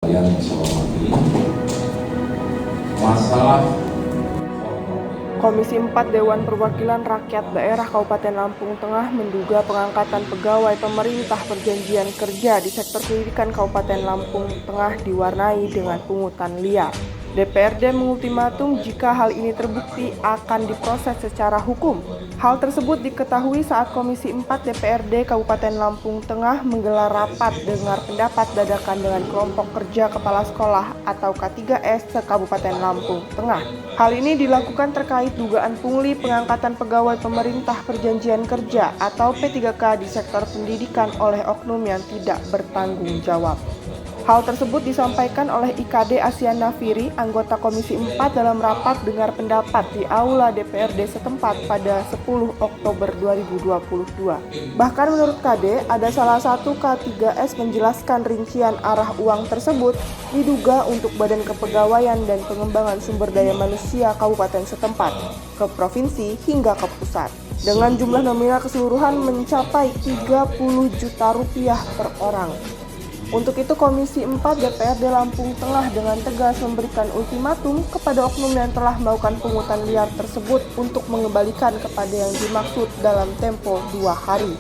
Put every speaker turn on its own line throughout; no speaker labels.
Yang saya hormati, masalah
Komisi 4 Dewan Perwakilan Rakyat Daerah Kabupaten Lampung Tengah menduga pengangkatan pegawai pemerintah perjanjian kerja di sektor pendidikan Kabupaten Lampung Tengah diwarnai dengan pungutan liar. DPRD mengultimatum jika hal ini terbukti akan diproses secara hukum. Hal tersebut diketahui saat Komisi 4 DPRD Kabupaten Lampung Tengah menggelar rapat dengar pendapat dadakan dengan kelompok kerja kepala sekolah atau K3S se-Kabupaten Lampung Tengah. Hal ini dilakukan terkait dugaan pungli pengangkatan pegawai pemerintah perjanjian kerja atau P3K di sektor pendidikan oleh oknum yang tidak bertanggung jawab. Hal tersebut disampaikan oleh IKD Asiana Firi, anggota Komisi 4 dalam rapat dengar pendapat di Aula DPRD setempat pada 10 Oktober 2022. Bahkan menurut KD, ada salah satu K3S menjelaskan rincian arah uang tersebut diduga untuk Badan Kepegawaian dan Pengembangan Sumber Daya Manusia Kabupaten setempat, ke provinsi hingga ke pusat. Dengan jumlah nominal keseluruhan mencapai 30 juta rupiah per orang. Untuk itu Komisi 4 DPRD Lampung Tengah dengan tegas memberikan ultimatum kepada oknum yang telah melakukan pungutan liar tersebut untuk mengembalikan kepada yang dimaksud dalam tempo 2 hari.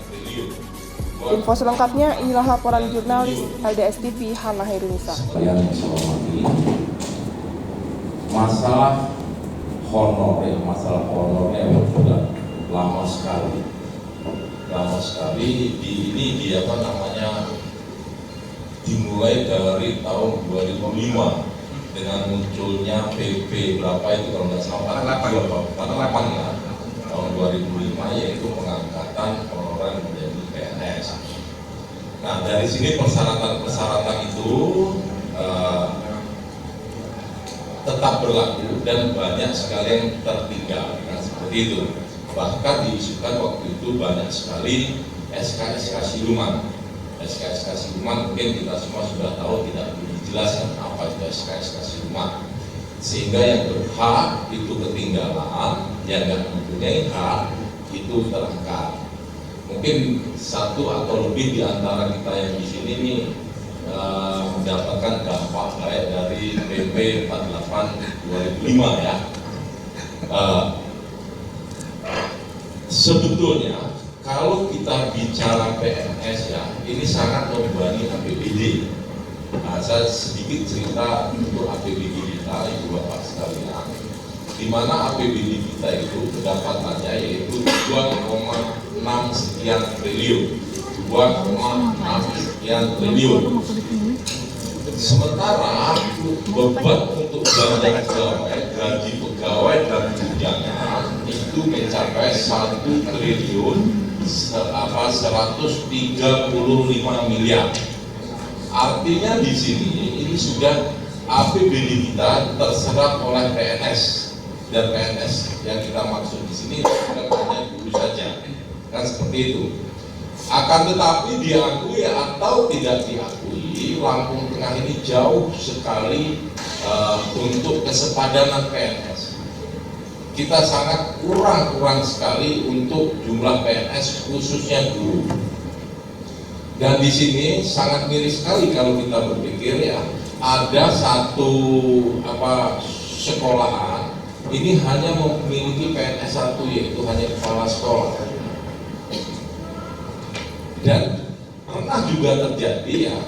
Info selengkapnya inilah laporan jurnalis LDS TV Hana Herunisa.
yang saya hormati, masalah honornya yang sudah lama sekali dimulai dari tahun 2005 dengan munculnya PP berapa itu kalau nggak salah 48 ya, tahun 2005 yaitu pengangkatan honorer menjadi PNS. Nah dari sini persyaratan itu tetap berlaku dan banyak sekali yang tertinggal, nah, seperti itu. Bahkan diisukan waktu itu banyak sekali SK-SK siluman. SK-SK siluman mungkin kita semua sudah tahu, tidak perlu dijelaskan apa itu SK-SK siluman. Sehingga yang berhak itu ketinggalan, yang nggak mempunyai hak itu terangkat. Mungkin satu atau lebih di antara kita yang di sini nih mendapatkan dampak baik dari PP 48 2005 ya. Sebetulnya kalau kita bicara PNS ya, ini sangat membebani APBD. Nah, saya sedikit cerita untuk APBD kita, Ibu Bapak sekalian. Di mana APBD kita itu pendapatannya yaitu 2,6 sekian triliun. 2,6 sekian triliun. Sementara beban untuk gaji pegawai dan tunjangan itu mencapai 1 triliun 135 miliar. Artinya di sini ini sudah APBD kita terserap oleh PNS, dan PNS yang kita maksud di sini bukan hanya guru saja, kan seperti itu. Akan tetapi diakui atau tidak diakui, Lampung Tengah ini jauh sekali untuk kesepadanan PNS. Kita sangat kurang sekali untuk jumlah PNS khususnya guru. Dan di sini sangat miris sekali kalau kita berpikir ya, ada satu sekolahan ini hanya memiliki PNS 1, yaitu hanya kepala sekolah. Dan pernah juga terjadi ya,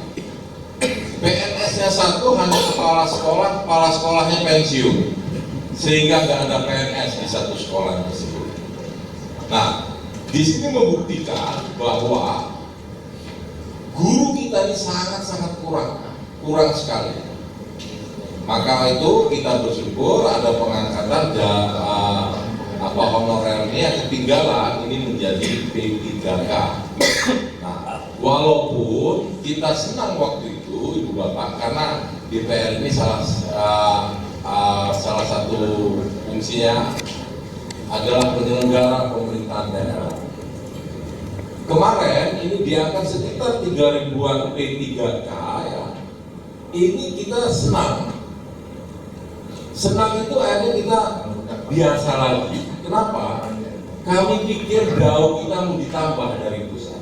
PNS-nya 1 hanya kepala sekolahnya pensiun, sehingga nggak ada PNS di satu sekolah tersebut. Nah, di sini membuktikan bahwa guru kita ini sangat kurang sekali. Maka itu kita bersyukur ada pengangkatan honorernya yang ketinggalan ini menjadi P3K. Nah, walaupun kita senang waktu itu Ibu Bapak, karena DPR ini salah satu fungsinya adalah penyelenggara pemerintahan daerah. Kemarin ini diangkat sekitar 3 ribuan P3K ya. Ini kita senang itu akhirnya kita biasa lagi. Kenapa? Kami pikir DAU kita mau ditambah dari pusat,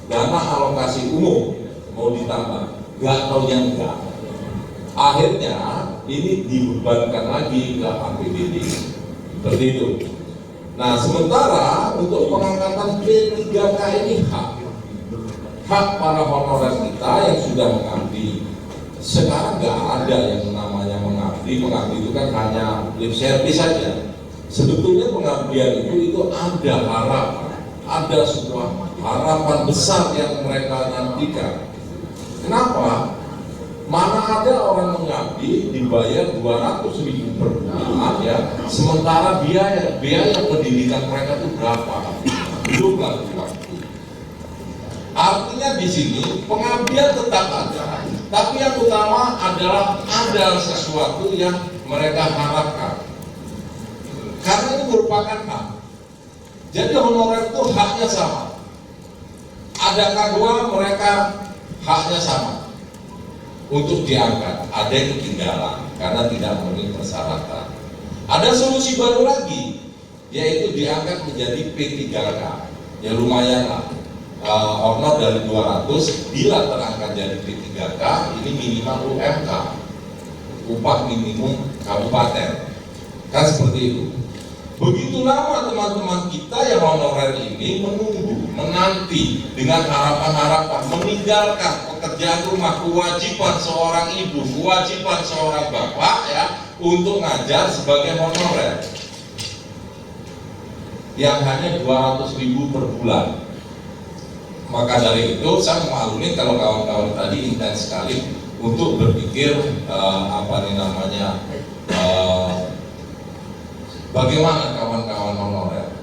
dana alokasi umum mau ditambah, nggak taunya enggak. Akhirnya ini dibebankan lagi ke APBD. Seperti itu. Nah, sementara untuk pengangkatan P3K ini hak para honorer kita yang sudah mengabdi. Sekarang nggak ada yang namanya mengabdi. Mengabdi itu kan hanya lip service saja. Sebetulnya pengabdian itu ada harapan, ada sebuah harapan besar yang mereka nantikan. Kenapa? Mana ada orang mengabdi dibayar 200.000 per bulan ya, sementara biaya pendidikan mereka itu berapa? Belum lagi waktu. Artinya di sini pengabdian tetap ada, tapi yang utama adalah ada sesuatu yang mereka harapkan. Karena ini merupakan hak. Jadi honorer itu haknya sama. Ada K2 mereka haknya sama untuk diangkat. Ada yang ketinggalan karena tidak memenuhi persyaratan. Ada solusi baru lagi, yaitu diangkat menjadi P3K. Ya lumayan lah. Honor dari 200 bila terangkat jadi P3K ini minimal UMK, upah minimum kabupaten, kan seperti itu. Begitu lama teman-teman kita yang honorer ini menunggu, menanti dengan harapan-harapan, meninggalkan pekerjaan rumah, kewajiban seorang ibu, kewajiban seorang bapak ya untuk ngajar sebagai honorer yang hanya 200.000 per bulan. Maka dari itu saya memaklumi kalau kawan-kawan tadi intens sekali untuk berpikir bagaimana kawan-kawan honorer.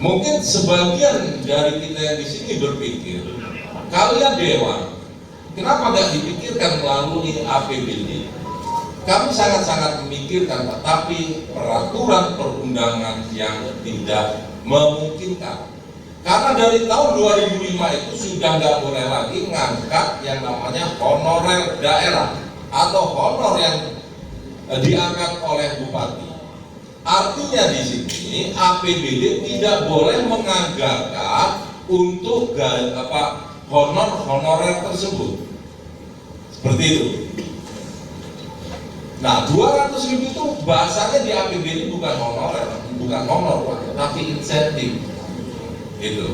Mungkin sebagian dari kita yang di sini berpikir, kalian dewan, kenapa nggak dipikirkan melalui APBD? Kami sangat-sangat memikirkan, tetapi peraturan perundangan yang tidak memungkinkan. Karena dari tahun 2005 itu sudah nggak boleh lagi ngangkat yang namanya honorer daerah atau honor yang diangkat oleh bupati. Artinya di sini APBD tidak boleh menganggarkan untuk honorer tersebut. Seperti itu. Nah, 200.000 itu bahasanya di APBD bukan honorer, bukan honor, tapi insentif. Itu.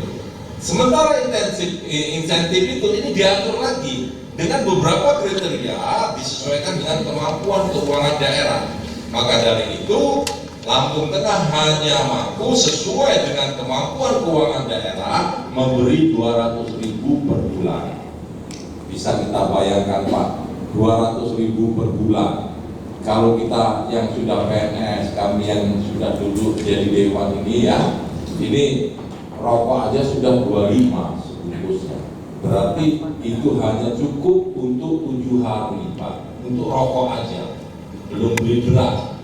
Sementara insentif itu ini diatur lagi dengan beberapa kriteria disesuaikan dengan kemampuan keuangan daerah. Maka dari itu Lampung Tengah hanya mampu sesuai dengan kemampuan keuangan daerah memberi 200.000 per bulan. Bisa kita bayangkan Pak, 200.000 per bulan. Kalau kita yang sudah PNS, kami yang sudah duduk jadi dewan ini ya, ini rokok aja sudah 25 sebungkusnya. Berarti itu hanya cukup untuk 7 hari Pak, untuk rokok aja, belum beli beras.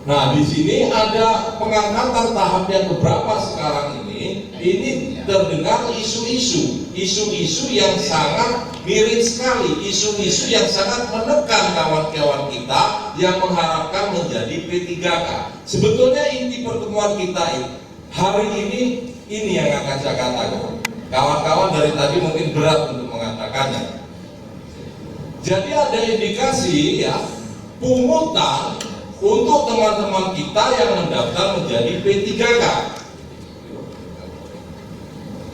Nah, di sini ada pengangkatan tahap yang keberapa sekarang ini terdengar isu-isu yang sangat miring sekali, isu-isu yang sangat menekan kawan-kawan kita yang mengharapkan menjadi P3K. Sebetulnya inti pertemuan kita hari ini yang akan saya katakan. Kawan-kawan dari tadi mungkin berat untuk mengatakannya. Jadi ada indikasi ya pungutan untuk teman-teman kita yang mendaftar menjadi P3K,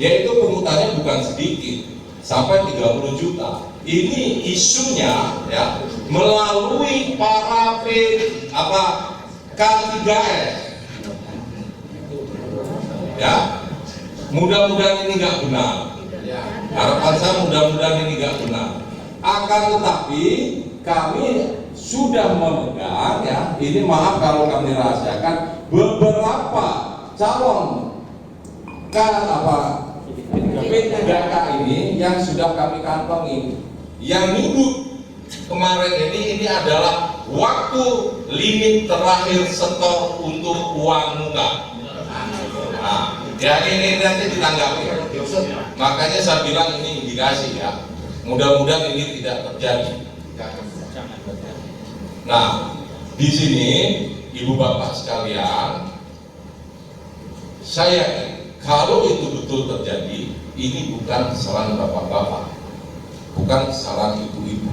yaitu pungutannya bukan sedikit, sampai 30 juta. Ini isunya ya melalui para K3S. Ya, mudah-mudahan ini nggak benar. Harapan saya mudah-mudahan ini nggak benar. Akan tetapi kami sudah memegang ya, ini maaf kalau kami rahasiakan, beberapa calon P3K ini yang sudah kami kantongi. Yang minggu kemarin ini adalah waktu limit terakhir setor untuk uang muka. Nah, ya ini nanti ditanggapi. Makanya saya bilang ini indikasi ya. Mudah-mudahan ini tidak terjadi. Nah, di sini Ibu Bapak sekalian, saya yakin kalau itu betul terjadi, ini bukan kesalahan Bapak-bapak, bukan kesalahan ibu-ibu.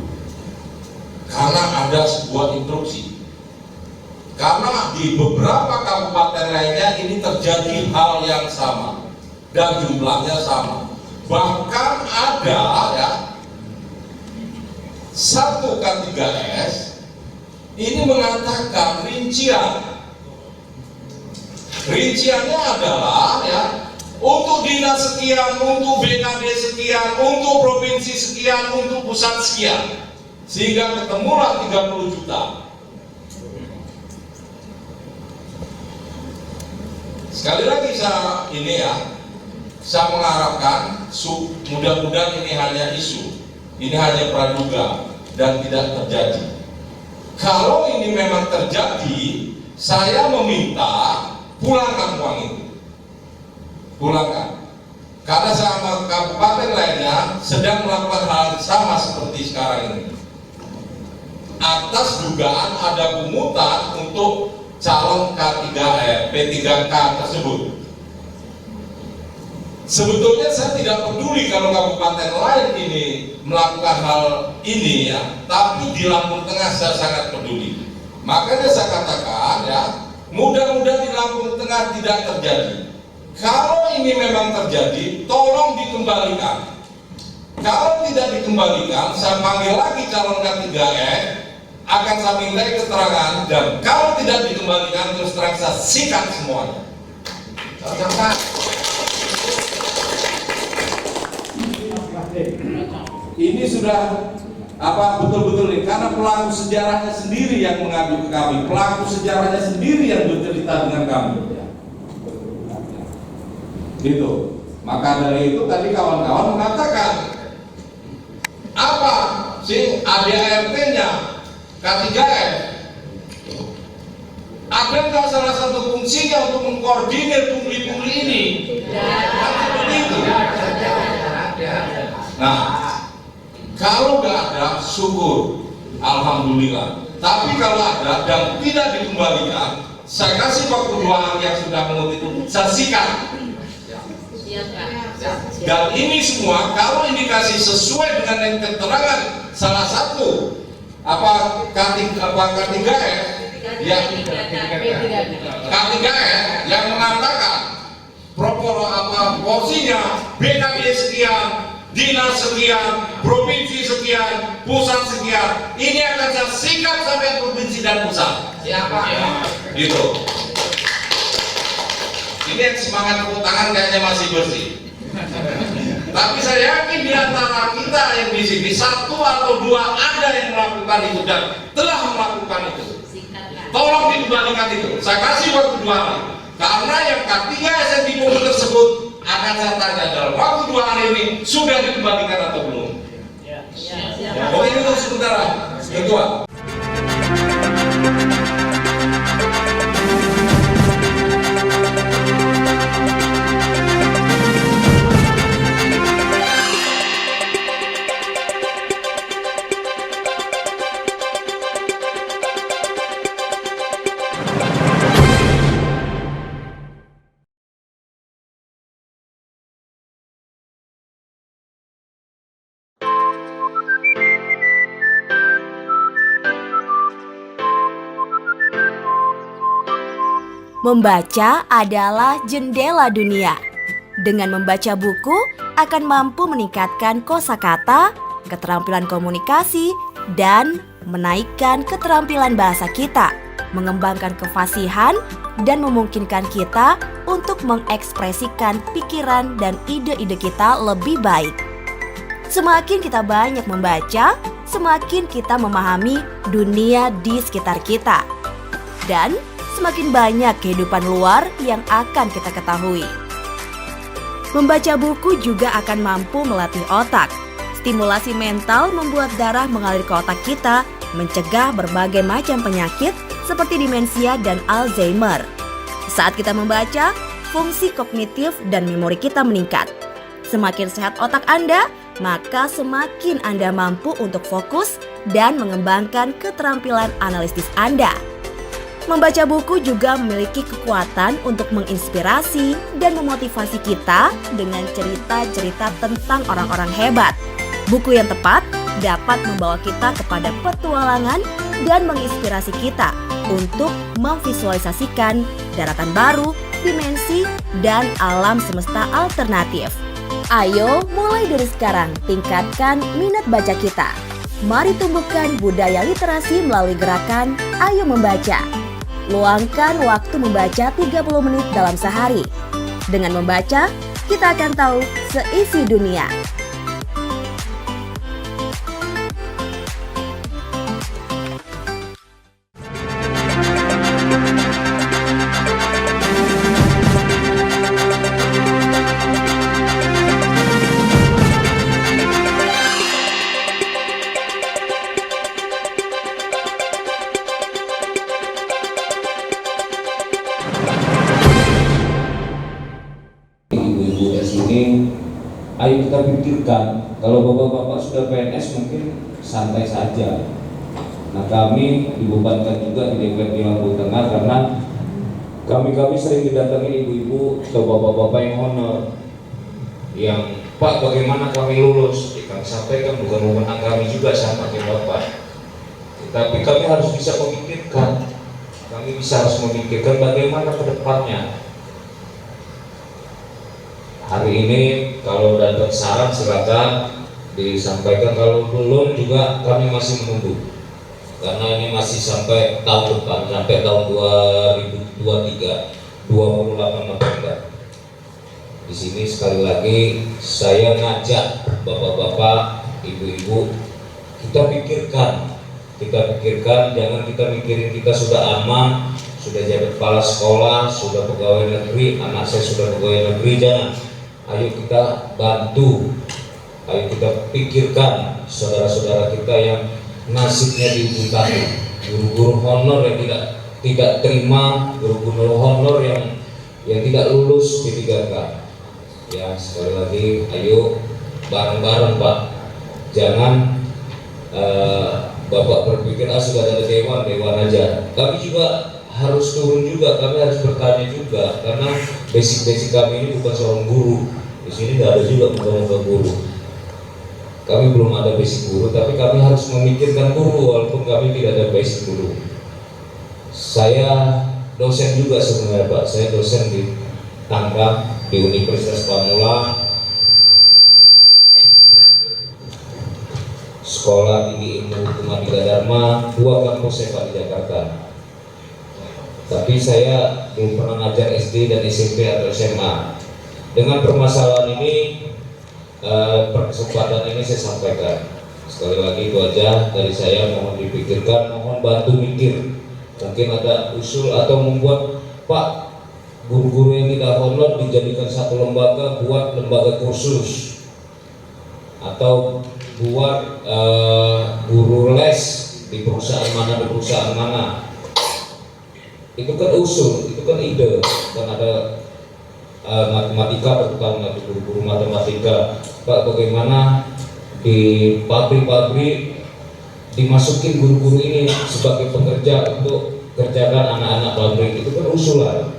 Karena ada sebuah instruksi. Karena di beberapa kabupaten lainnya ini terjadi hal yang sama dan jumlahnya sama. Bahkan ada ya satu K3S ini mengatakan rinciannya adalah ya untuk dinas sekian, untuk BKD sekian, untuk provinsi sekian, untuk pusat sekian, sehingga ketemulah 30 juta. Sekali lagi saya mengharapkan mudah-mudahan ini hanya isu, ini hanya praduga dan tidak terjadi. Kalau ini memang terjadi, saya meminta pulangkan uang itu, pulangkan. Karena sama kabupaten lainnya sedang melakukan hal sama seperti sekarang ini. Atas dugaan ada pungutan untuk calon P3K tersebut. Sebetulnya saya tidak peduli kalau kabupaten lain ini melakukan hal ini ya, tapi di Lampung Tengah saya sangat peduli. Makanya saya katakan ya, mudah-mudahan di Lampung Tengah tidak terjadi. Kalau ini memang terjadi, tolong dikembalikan. Kalau tidak dikembalikan, saya panggil lagi calon K3S, akan saya minta keterangan, dan kalau tidak dikembalikan terus terang saya sikat semuanya. Ini sudah betul-betul nih, karena pelaku sejarahnya sendiri yang mengadu ke kami, pelaku sejarahnya sendiri yang bercerita dengan kami. Gitu. Maka dari itu tadi kawan-kawan mengatakan apa sih ADART-nya K3S? Ada nggak salah satu fungsinya untuk mengkoordinir pungli-pungli ini? Seperti itu. Nah, kalau nggak ada, syukur, alhamdulillah. Tapi kalau ada dan tidak dikembalikan, saya kasih waktu 2 hari yang sudah mengutip itu, saya sikat. Dan ini semua kalau indikasi sesuai dengan yang keterangan salah satu K3S yang mengatakan porsinya BKD sekian, dinas sekian, provinsi sekian, pusat sekian, ini akan saya sikat sampai provinsi dan pusat. Siapa? Gitu. Ini yang semangat tepuk tangan kayaknya masih bersih. Tapi saya yakin di antara kita yang di sini 1 atau 2 ada yang melakukan itu dan telah melakukan itu. Tolong dikembalikan itu. Saya kasih waktu 2 hari. Karena yang K3S yang dipungut tersebut akan saya tanya dalam waktu 2 hari ini sudah dikembalikan atau belum. Oke, itu sebentar, Ketua.
Membaca adalah jendela dunia. Dengan membaca buku akan mampu meningkatkan kosakata, keterampilan komunikasi, dan menaikkan keterampilan bahasa kita, mengembangkan kefasihan, dan memungkinkan kita untuk mengekspresikan pikiran dan ide-ide kita lebih baik. Semakin kita banyak membaca, semakin kita memahami dunia di sekitar kita. Dan semakin banyak kehidupan luar yang akan kita ketahui. Membaca buku juga akan mampu melatih otak. Stimulasi mental membuat darah mengalir ke otak kita, mencegah berbagai macam penyakit seperti demensia dan Alzheimer. Saat kita membaca, fungsi kognitif dan memori kita meningkat. Semakin sehat otak Anda, maka semakin Anda mampu untuk fokus dan mengembangkan keterampilan analisis Anda. Membaca buku juga memiliki kekuatan untuk menginspirasi dan memotivasi kita dengan cerita-cerita tentang orang-orang hebat. Buku yang tepat dapat membawa kita kepada petualangan dan menginspirasi kita untuk memvisualisasikan daratan baru, dimensi, dan alam semesta alternatif. Ayo mulai dari sekarang tingkatkan minat baca kita. Mari tumbuhkan budaya literasi melalui gerakan Ayo Membaca. Luangkan waktu membaca 30 menit dalam sehari. Dengan membaca, kita akan tahu seisi dunia.
Ibu-ibu di sini, ayo kita pikirkan, kalau bapak-bapak sudah PNS mungkin santai saja. Nah, kami dibebankan juga di DPRD Lampung Tengah karena kami sering didatangi ibu-ibu atau bapak-bapak yang honor, yang Pak bagaimana kami lulus? Kami sampaikan bukan wewenang kami juga sama dengan Bapak, tapi kami harus bisa memikirkan, harus memikirkan bagaimana ke depannya. Hari ini kalau dapat saran silakan disampaikan, kalau belum juga kami masih menunggu karena ini masih sampai tahun depan, sampai tahun 2023 28 November. Di sini sekali lagi saya ngajak bapak-bapak, ibu-ibu, kita pikirkan, jangan kita mikirin kita sudah aman, sudah jadi kepala sekolah, sudah pegawai negeri, anak saya sudah pegawai negeri, jangan. Ayo kita bantu, ayo kita pikirkan saudara-saudara kita yang nasibnya di ujung tanduk, guru-guru honor yang tidak terima, guru-guru honor yang tidak lulus P3K. Ya, sekali lagi, ayo bareng-bareng Pak, jangan Bapak berpikir sudah ada dewan aja. Kami juga harus turun juga, kami harus bertanya juga, karena basic kami ini bukan seorang guru. Di sini tidak ada juga muka-muka guru. Kami belum ada basic guru, tapi kami harus memikirkan guru walaupun kami tidak ada basic guru. Saya dosen juga sebenarnya Pak, saya dosen di Tangerang di Universitas Pamulang, Sekolah Tinggi Ilmu Hukum Adhika Dharma, 2 kampus saya Pak di Jakarta. Tapi saya belum pernah ngajar SD dan SMP atau SMA. Dengan permasalahan ini, kesempatan ini saya sampaikan. Sekali lagi itu aja dari saya, mohon dipikirkan, mohon bantu mikir. Mungkin ada usul atau membuat Pak, guru-guru yang tidak honor dijadikan satu lembaga, buat lembaga kursus atau buat guru les di perusahaan mana. Itu kan usul, itu kan ide, dan ada matematika, terutama guru-guru matematika. Pak, bagaimana di pabrik-pabrik dimasukin guru-guru ini sebagai pekerja untuk kerjakan anak-anak pabrik, itu kan usulan.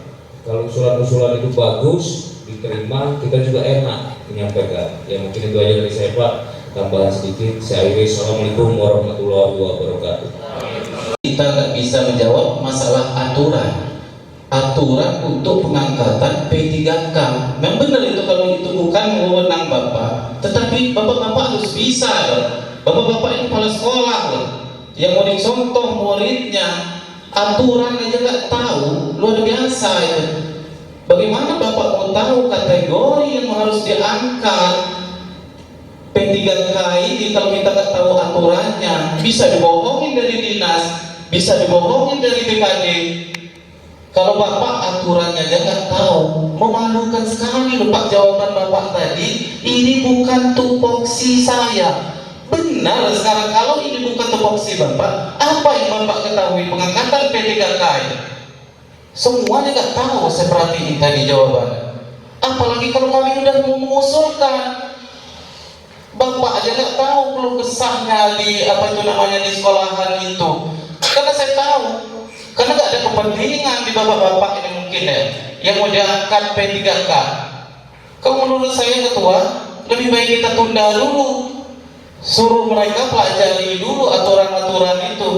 Kalau usulan-usulan itu bagus, diterima, kita juga enak menyampaikan. Ya mungkin itu aja dari saya Pak, tambahan sedikit. Saya akhiri, Assalamualaikum warahmatullahi wabarakatuh.
Kita nggak bisa menjawab masalah aturan untuk pengangkatan P3K. Memang benar itu, kalau itu bukan wewenang Bapak, tetapi Bapak-bapak harus bisa loh. Bapak-bapak ini kepala sekolah loh, yang mau dicontoh muridnya, aturan aja nggak tahu, luar biasa itu. Bagaimana Bapak mau tahu kategori yang harus diangkat P3K ini kalau kita nggak tahu aturannya? Bisa dibohongin dari dinas, bisa dibohongin dari BKD. Kalau Bapak aturannya aja nggak tahu, memalukan sekali loh Pak jawaban Bapak tadi. Ini bukan tupoksi saya. Benar sekarang, kalau ini bukan tupoksi Bapak, apa yang Bapak ketahui pengangkatan P3K? Semuanya nggak tahu, saya perhatiin tadi jawabannya. Apalagi kalau kami udah mengusulkan, Bapak aja nggak tahu belum kesahnya di di sekolahan itu. Karena saya tahu, karena nggak ada kepentingan di bapak-bapak ini mungkin ya, yang mau diangkat P3K. Kalau menurut saya Ketua, lebih baik kita tunda dulu Suruh mereka pelajari dulu aturan-aturan itu.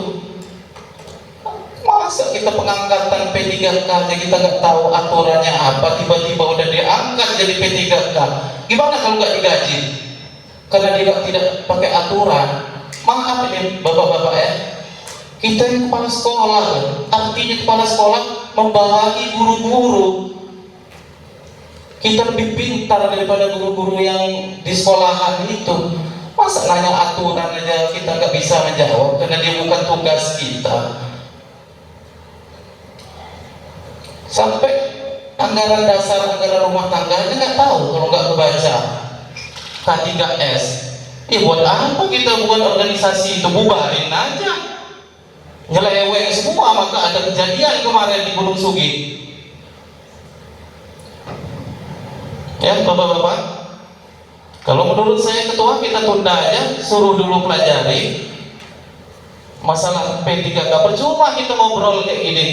Masa kita pengangkatan P3K aja kita nggak tahu aturannya apa, tiba-tiba udah diangkat jadi P3K. Gimana kalau nggak digaji? Karena dia tidak pakai aturan. Maaf ini bapak-bapak ya, kita ini kepala sekolah, artinya kepala sekolah membawahi guru-guru. Kita lebih pintar daripada guru-guru yang di sekolahan itu. Masa nanya aturan aja kita nggak bisa menjawab karena dia bukan tugas kita. Sampai anggaran dasar, anggaran rumah tangga aja nggak tahu kalau nggak kebaca. K3S, buat apa kita buat organisasi itu? Bubarin aja, nyeleweng semua. Maka ada kejadian kemarin di Gunung Sugi. Ya bapak-bapak, kalau menurut saya ketua kita tunda aja, suruh dulu pelajari masalah P3K. Percuma kita ngobrol kayak gini.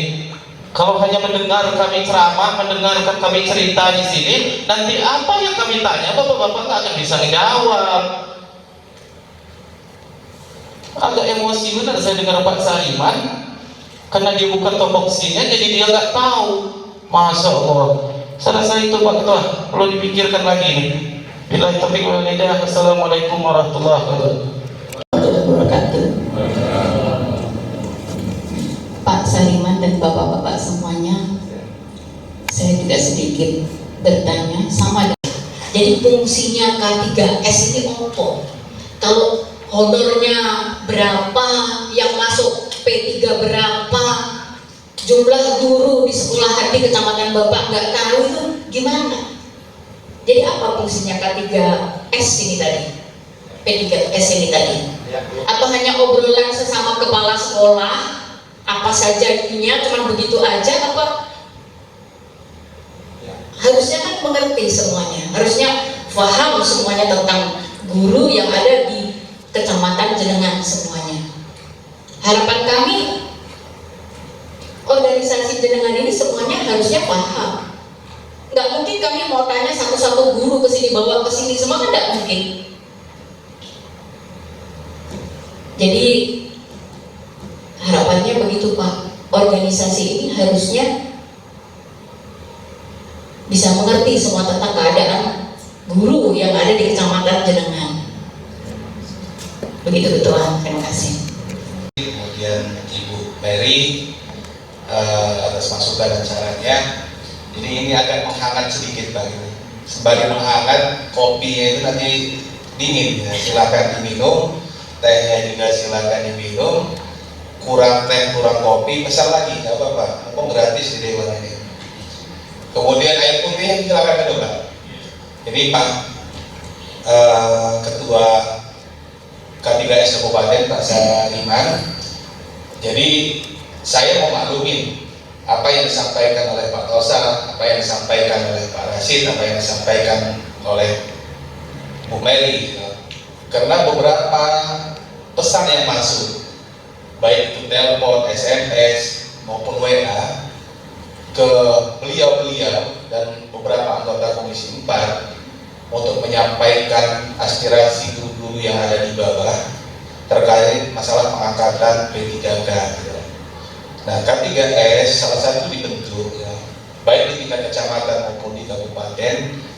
Kalau hanya mendengar kami ceramah, mendengarkan kami cerita di sini, nanti apa yang kami tanya, bapak-bapak nggak akan bisa menjawab. Agak emosi benar saya dengar Pak Sariman, karena dia bukan topoksinya, jadi dia nggak tahu. Masya Allah. Saya rasa itu Pak Ketua, perlu dipikirkan lagi nih. Bila taufiq wal hidayah. Assalamualaikum warahmatullahi wabarakatuh.
Pak Sariman dan bapak-bapak semuanya, saya juga sedikit bertanya sama. Jadi fungsinya K3S ini apa? Kalau honornya berapa, yang masuk P3 berapa, jumlah guru di sekolah di kecamatan bapak nggak tahu, itu gimana? Jadi apa fungsinya K3S ini tadi, P3S ini tadi? Atau hanya obrolan sesama kepala sekolah? Apa saja intinya, cuma begitu aja? Apa harusnya kan mengerti semuanya, harusnya paham semuanya tentang guru yang ada di kecamatan Jenengan semuanya. Harapan kami organisasi Jenengan ini semuanya harusnya paham. Nggak mungkin kami mau tanya satu-satu guru ke sini, bawa ke sini semua, kan nggak mungkin. Jadi harapannya begitu Pak, organisasi ini harusnya bisa mengerti semua tentang keadaan guru yang ada di kecamatan Jenengan. Begitu Ketua, terima kasih.
Kemudian Ibu Mary atas masukan dan sarannya. Jadi ini agak menghangat sedikit Pak. Sembari menghangat, kopinya itu nanti dingin ya. Silakan diminum, tehnya juga silakan diminum. Kurang teh, kurang kopi, pesan lagi, nggak apa-apa, mumpung gratis di Dewan ini. Kemudian air putih silakan minum Pak. Ini Pak Ketua K3S Kabupaten Pak Sariman. Jadi saya mau maklumin apa yang disampaikan oleh Pak Tosa, apa yang disampaikan oleh Pak Rashid, apa yang disampaikan oleh Bu Mary. Karena beberapa pesan yang masuk, baik itu telepon, SMS maupun WA ke beliau-beliau dan beberapa anggota Komisi 4 untuk menyampaikan aspirasi guru-guru yang ada di bawah terkait masalah pengangkatan P3K. Nah, K3S salah satu dibentuk ya, baik di tingkat kecamatan maupun di kabupaten.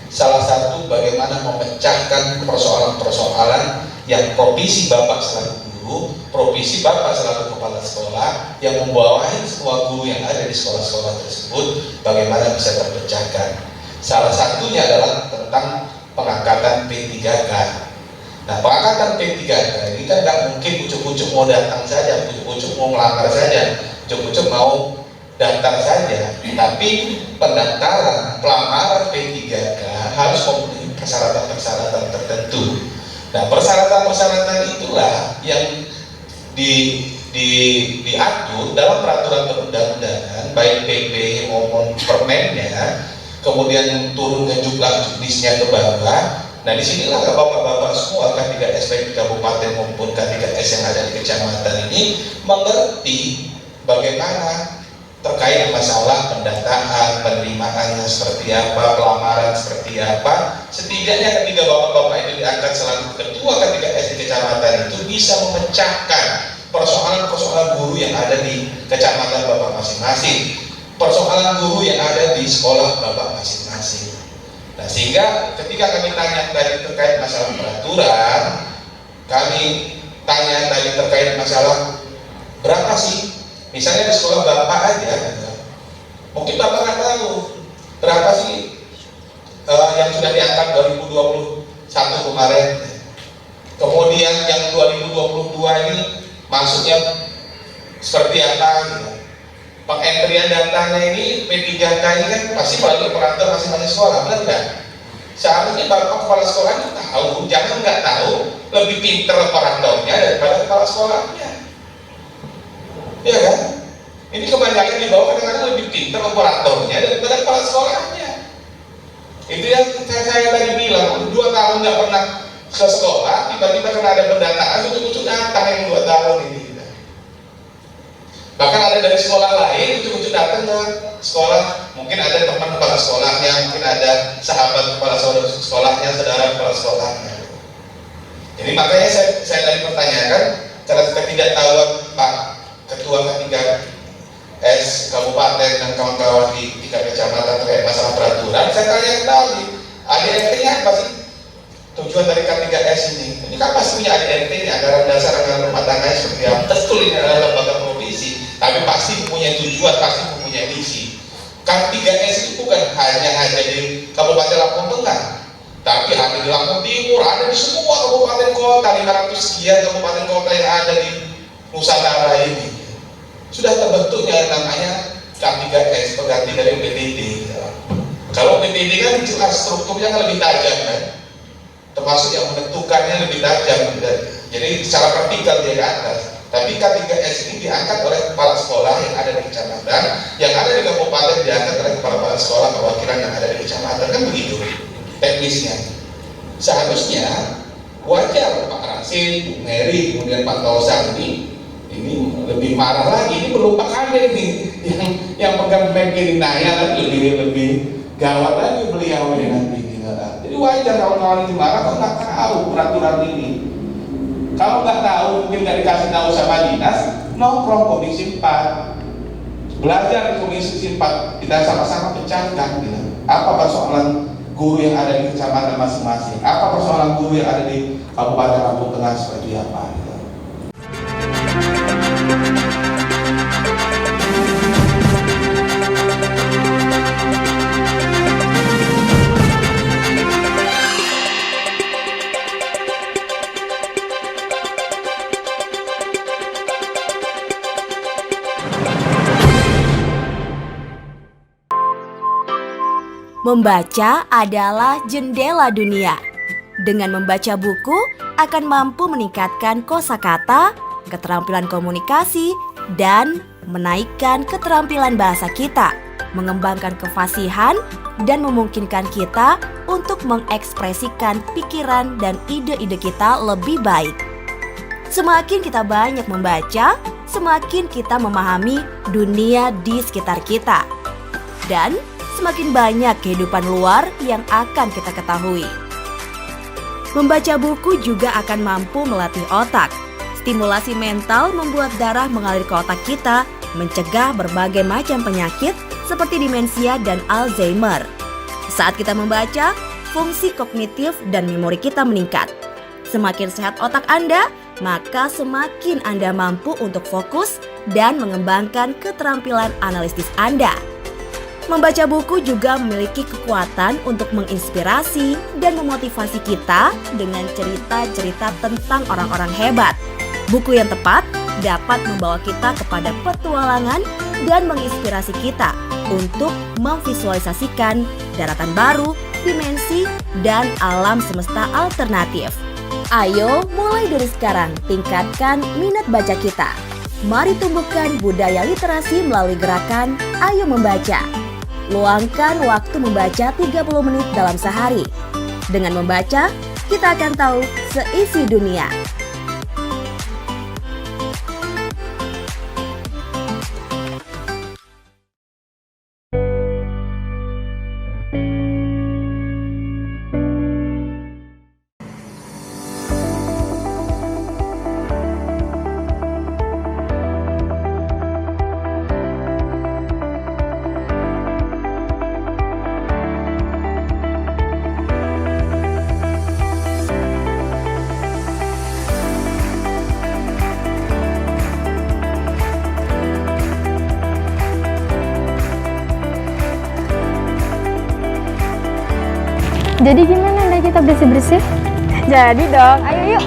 Salah satu bagaimana memecahkan persoalan-persoalan yang provisi Bapak selaku guru, provisi Bapak selaku kepala sekolah yang membawahi semua guru yang ada di sekolah-sekolah tersebut, bagaimana bisa terpecahkan. Salah satunya adalah tentang pengangkatan P3K. Nah, pengangkatan P3K ini kan nggak mungkin ucuk-ucuk mau datang saja, ucuk-ucuk mau melamar saja, ucuk-ucuk mau daftar saja. Tapi pendaftaran pelamaran P3K harus memenuhi persyaratan-persyaratan tertentu. Nah, persyaratan-persyaratan itulah yang diatur dalam peraturan perundang-undangan, baik PP maupun permennya, kemudian turun ke juknisnya ke bawah. Nah, disinilah bapak-bapak semua K3S baik di kabupaten maupun K3S yang ada di kecamatan ini mengerti bagaimana terkait masalah pendataan, penerimaannya seperti apa, pelamaran seperti apa. Setidaknya ketika bapak-bapak itu diangkat selaku ketua ketiga S di kecamatan itu bisa memecahkan persoalan-persoalan guru yang ada di kecamatan bapak masing-masing, persoalan guru yang ada di sekolah bapak masing-masing. Nah, sehingga ketika kami tanya tadi terkait masalah peraturan, kami tanya tadi terkait masalah berapa sih, misalnya di sekolah bapak aja, mungkin bapak nggak tahu berapa sih yang sudah diangkat 2021 kemarin. Kemudian yang 2022 ini masuknya seperti apa gitu. Pengentrian datanya ini P3K ini kan pasti melalui operator masing-masing sekolah, benar nggak? Seharusnya bapak kepala sekolah itu tahu, jangan nggak tahu, lebih pinter operatornya daripada kepala sekolahnya. Iya kan? Ini kebanyakan di bawah kadang-kadang lebih pinter operatornya daripada kepala sekolahnya. Itu yang saya tadi bilang, 2 tahun nggak pernah ke sekolah, tiba-tiba kena ada pendataan, lucu-lucu datang yang 2 tahun ini. Bahkan ada dari sekolah lain lucu-lucu datang ke sekolah, mungkin ada teman kepala sekolahnya, mungkin ada sahabat kepala sekolahnya, saudara kepala sekolahnya. Jadi makanya saya tadi pertanyakan, karena ketidaktahuan Pak Ketua ketiga S Kabupaten dan kawan-kawan di 3 kecamatan terkait masalah peraturan, saya tanya tadi, ADRT-nya apa sih? Tujuan dari K3S ini kan pasti punya ADRT-nya, anggaran dasar, anggaran rumah tangganya seperti apa. Betul, ini adalah lembaga provisi, tapi pasti mempunyai tujuan, pasti mempunyai misi. K3S itu bukan hanya di Kabupaten Lampung Tengah, tapi ada di Lampung Timur, ada di semua kabupaten kota, 500 sekian kabupaten kota yang ada di Nusantara ini. Sudah terbentuknya yang namanya K3S, pengganti dari PTD. Kalau PTD kan jelas strukturnya kan lebih tajam kan, termasuk yang menentukannya lebih tajam. Jadi secara vertikal dia ke atas. Tapi K3S ini diangkat oleh kepala sekolah yang ada di kecamatan, yang ada di kabupaten diangkat oleh kepala sekolah perwakilan yang ada di kecamatan, kan begitu teknisnya. Seharusnya wajar Pak Rasid, Bu Mary, kemudian Pak Tausang ini lebih marah lagi. Ini melupakan ini yang pegang bag ini nanya lagi lebih gawat lagi beliau ini nanti. Jadi wajar kawan-kawan ini marah kalau nggak tahu peraturan ini. Kalau nggak tahu, mungkin nggak dikasih tahu sama dinas, nongkrong Komisi 4, belajar di Komisi 4, kita sama-sama pecahkan gitu. Apa persoalan guru yang ada di kecamatan masing-masing, apa persoalan guru yang ada di Kabupaten Lampung Tengah seperti apa gitu.
Membaca adalah jendela dunia. Dengan membaca buku akan mampu meningkatkan kosakata, keterampilan komunikasi, dan menaikkan keterampilan bahasa kita, mengembangkan kefasihan, dan memungkinkan kita untuk mengekspresikan pikiran dan ide-ide kita lebih baik. Semakin kita banyak membaca, semakin kita memahami dunia di sekitar kita. Dan semakin banyak kehidupan luar yang akan kita ketahui. Membaca buku juga akan mampu melatih otak. Stimulasi mental membuat darah mengalir ke otak kita, mencegah berbagai macam penyakit seperti demensia dan Alzheimer. Saat kita membaca, fungsi kognitif dan memori kita meningkat. Semakin sehat otak Anda, maka semakin Anda mampu untuk fokus dan mengembangkan keterampilan analisis Anda. Membaca buku juga memiliki kekuatan untuk menginspirasi dan memotivasi kita dengan cerita-cerita tentang orang-orang hebat. Buku yang tepat dapat membawa kita kepada petualangan dan menginspirasi kita untuk memvisualisasikan daratan baru, dimensi, dan alam semesta alternatif. Ayo mulai dari sekarang tingkatkan minat baca kita. Mari tumbuhkan budaya literasi melalui gerakan Ayo Membaca. Luangkan waktu membaca 30 menit dalam sehari. Dengan membaca, kita akan tahu seisi dunia.
Jadi gimana Nda kita bersih-bersih? Jadi dong, ayo yuk.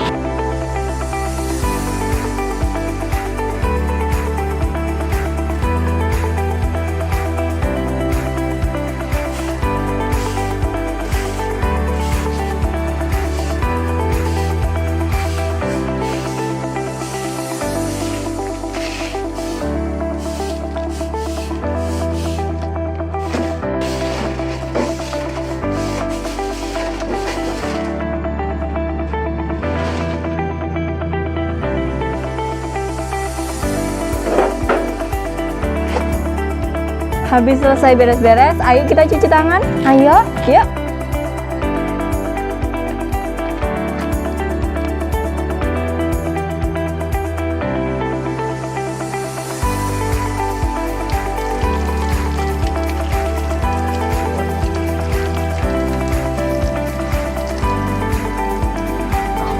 Habis selesai beres-beres, ayo kita cuci tangan. Ayo, yuk.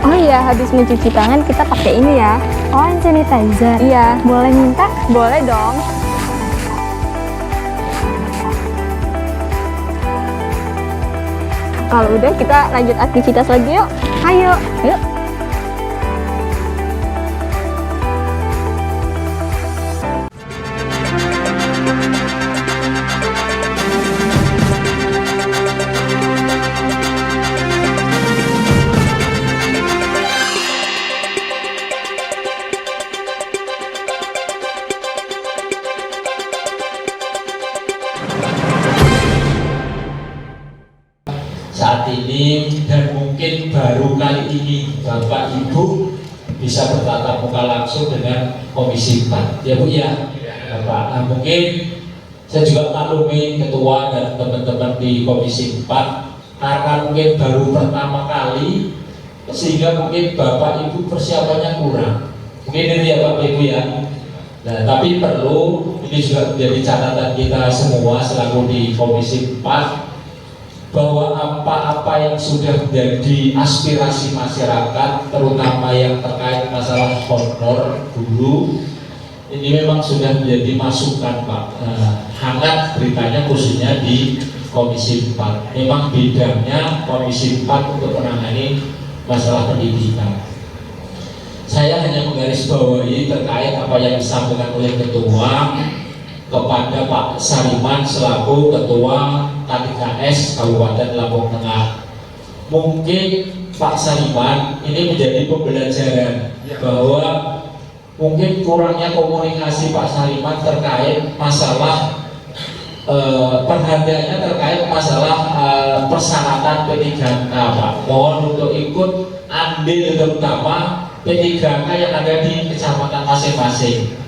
Oh iya, habis mencuci tangan kita pakai ini ya. Oh, hand sanitizer. Iya, boleh minta? Boleh dong. Kalau udah kita lanjut aktivitas lagi yuk. Ayo, yuk.
Saat ini dan mungkin baru kali ini Bapak Ibu bisa bertatap muka langsung dengan Komisi 4 ya Bu ya Bapak. Nah, mungkin saya juga maklumi ketua dan teman-teman di Komisi 4 karena mungkin baru pertama kali sehingga mungkin Bapak Ibu persiapannya kurang, mungkin ini ya Bapak Ibu ya. Nah, tapi perlu ini juga menjadi catatan kita semua selaku di Komisi 4 bahwa apa-apa yang sudah menjadi aspirasi masyarakat, terutama yang terkait masalah honor guru, ini memang sudah menjadi masukan Pak. Hangat beritanya khususnya di Komisi 4. Memang bidangnya Komisi 4 untuk menangani masalah pendidikan. Saya hanya menggarisbawahi terkait apa yang disampaikan oleh Ketua kepada Pak Sariman selaku Ketua K3S Kabupaten Lampung Tengah. Mungkin Pak Sariman ini menjadi pembelajaran bahwa mungkin kurangnya komunikasi Pak Sariman terkait masalah perhatiannya terkait masalah persyaratan P3K Pak. Mohon untuk ikut andil terutama P3K yang ada di kecamatan masing-masing.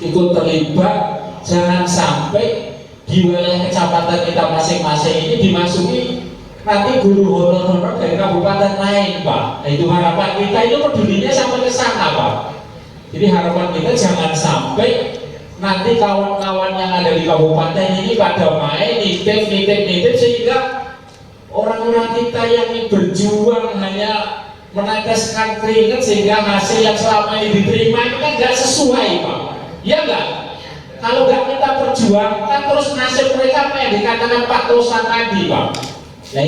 Ikut terlibat. Jangan sampai di wilayah kecamatan kita masing-masing ini dimasuki nanti guru honor-honor dari kabupaten lain Pak. Nah, itu harapan kita, itu pedulinya sampai ke sana Pak. Jadi harapan kita jangan sampai nanti kawan-kawan yang ada di kabupaten ini pada main nitip sehingga orang-orang kita yang berjuang hanya meneteskan keringat sehingga hasil yang selama ini diterima itu kan nggak sesuai Pak. Ya enggak? Kalau nggak kita perjuangkan terus nasib mereka apa yang dikatakan Pak Tosa tadi Pak. Nah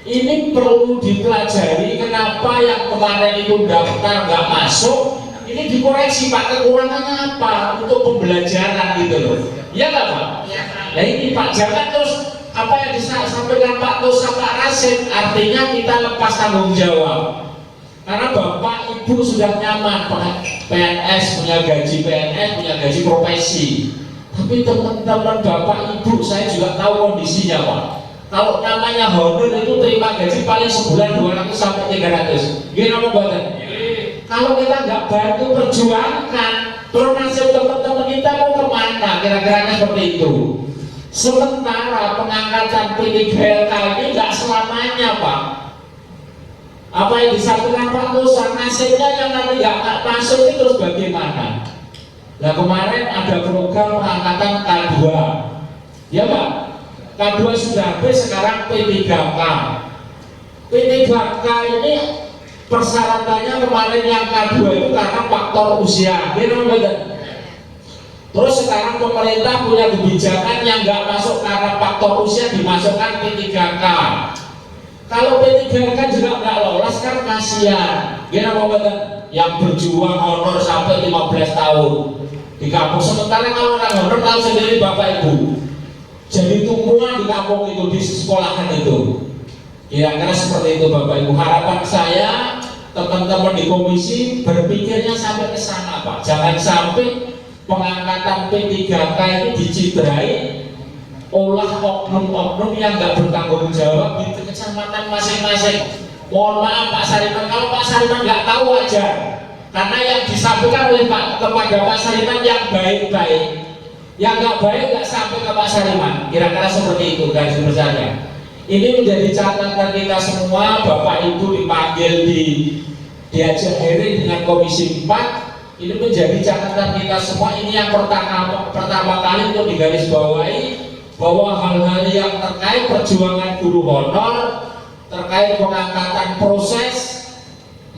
ini perlu dipelajari kenapa yang kemarin itu daftar nggak masuk, ini dikoreksi Pak, kekurangannya apa untuk pembelajaran gitu loh. Ya nggak Pak? Nah ini Pak, jangan terus apa yang disampaikan Pak Tosa Pak Rasid, artinya kita lepas tanggung jawab. Karena Bapak Ibu sudah nyaman PNS, punya gaji PNS, punya gaji profesi. Tapi teman-teman Bapak Ibu saya juga tahu kondisinya Pak. Kalau namanya honor itu terima gaji paling sebulan 200 sampai 300. Gimana buatan? Kalau kita nggak bantu perjuangkan, terus nasib teman-teman kita mau kemana? Kira-kira seperti itu. Sementara pengangkatan P3K ini nggak selamanya Pak. Apa yang disampaikan Pak Tosa, nasibnya yang nanti nggak masuk itu terus bagaimana? Nah kemarin ada program pengangkatan K2 ya Pak, K2 sudah habis, sekarang P3K. P3K ini persyaratannya kemarin yang K2 itu karena faktor usia. Terus sekarang pemerintah punya kebijakan yang nggak masuk karena faktor usia dimasukkan P3K. Kalau P3K juga nggak lolos kan kasihan. Gimana betul? Yang berjuang honor sampai 15 tahun di kampung. Sementara kalau orang honor tahu sendiri Bapak Ibu, jadi tumpuan di kampung itu, di sekolahan itu. Kira-kira seperti itu Bapak Ibu. Harapan saya teman-teman di komisi berpikirnya sampai ke sana Pak. Jangan sampai pengangkatan P3K ini dicidrai olah oknum-oknum yang nggak bertanggung jawab di kecamatan masing-masing. Mohon maaf Pak Sariman, kalau Pak Sariman nggak tahu aja, karena yang disampaikan oleh kepada Pak Sariman yang baik-baik, yang nggak baik nggak sampai ke Pak Sariman. Kira-kira seperti itu garis besarnya. Ini menjadi catatan kita semua. Bapak Ibu dipanggil diajak hearing dengan Komisi 4. Ini menjadi catatan kita semua. Ini yang pertama kali untuk digarisbawahi, bahwa hal-hal yang terkait perjuangan guru honor, terkait pengangkatan proses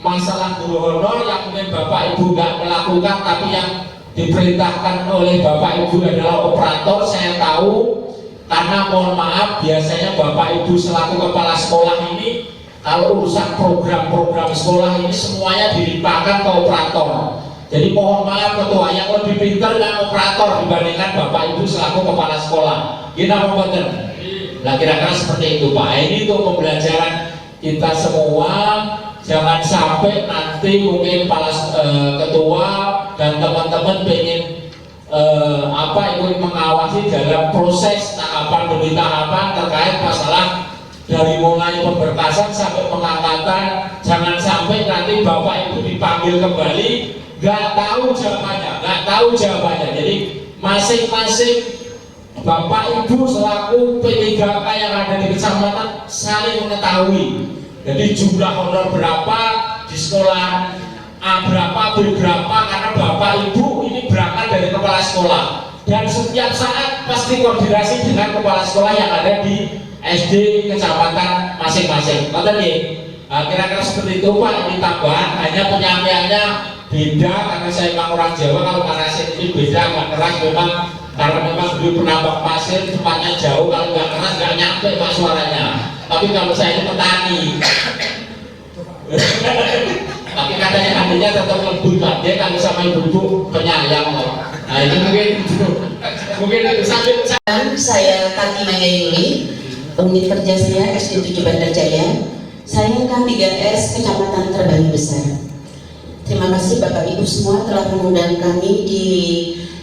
masalah guru honor yang mungkin Bapak Ibu nggak melakukan, tapi yang diperintahkan oleh Bapak Ibu adalah operator. Saya tahu, karena mohon maaf biasanya Bapak Ibu selaku kepala sekolah ini kalau urusan program-program sekolah ini semuanya dilimpahkan ke operator. Jadi mohon maaf ketua, yang lebih pintar yang operator dibandingkan Bapak Ibu selaku kepala sekolah. Kita mau betul. Nah kira-kira seperti itu Pak. Ini untuk pembelajaran kita semua. Jangan sampai nanti mungkin ketua dan teman-teman pengen ikut mengawasi dalam proses tahapan demi tahapan terkait masalah dari mulai pemberkasan sampai pengangkatan. Jangan sampai nanti Bapak Ibu dipanggil kembali nggak tahu jawabannya. Jadi masing-masing Bapak Ibu selaku P3K yang ada di kecamatan saling mengetahui. Jadi jumlah honor berapa di sekolah A berapa, B berapa, karena Bapak Ibu ini berangkat dari kepala sekolah. Dan setiap saat pasti koordinasi dengan kepala sekolah yang ada di SD kecamatan masing-masing. Kira-kira seperti itu Pak. Ini tambahan, hanya penyampaiannya beda karena saya memang orang Jawa. Kalau karasin ini beda, nggak keras memang. Karena memang dulu penambang pasir tempatnya jauh, kalau nggak keras nggak nyampe Pak suaranya. Tapi kalau saya ini petani, tapi katanya hatinya tetap lembut Pak. Dia kalau sama ibu-ibu penyayang kok. Nah itu mungkin itu sambil.
Saya Tati Maya Yuli, unit kerja saya SD 7 Bandar Jaya. Saya K3S Kecamatan Terbaik Besar. Terima kasih Bapak Ibu semua telah mengundang kami di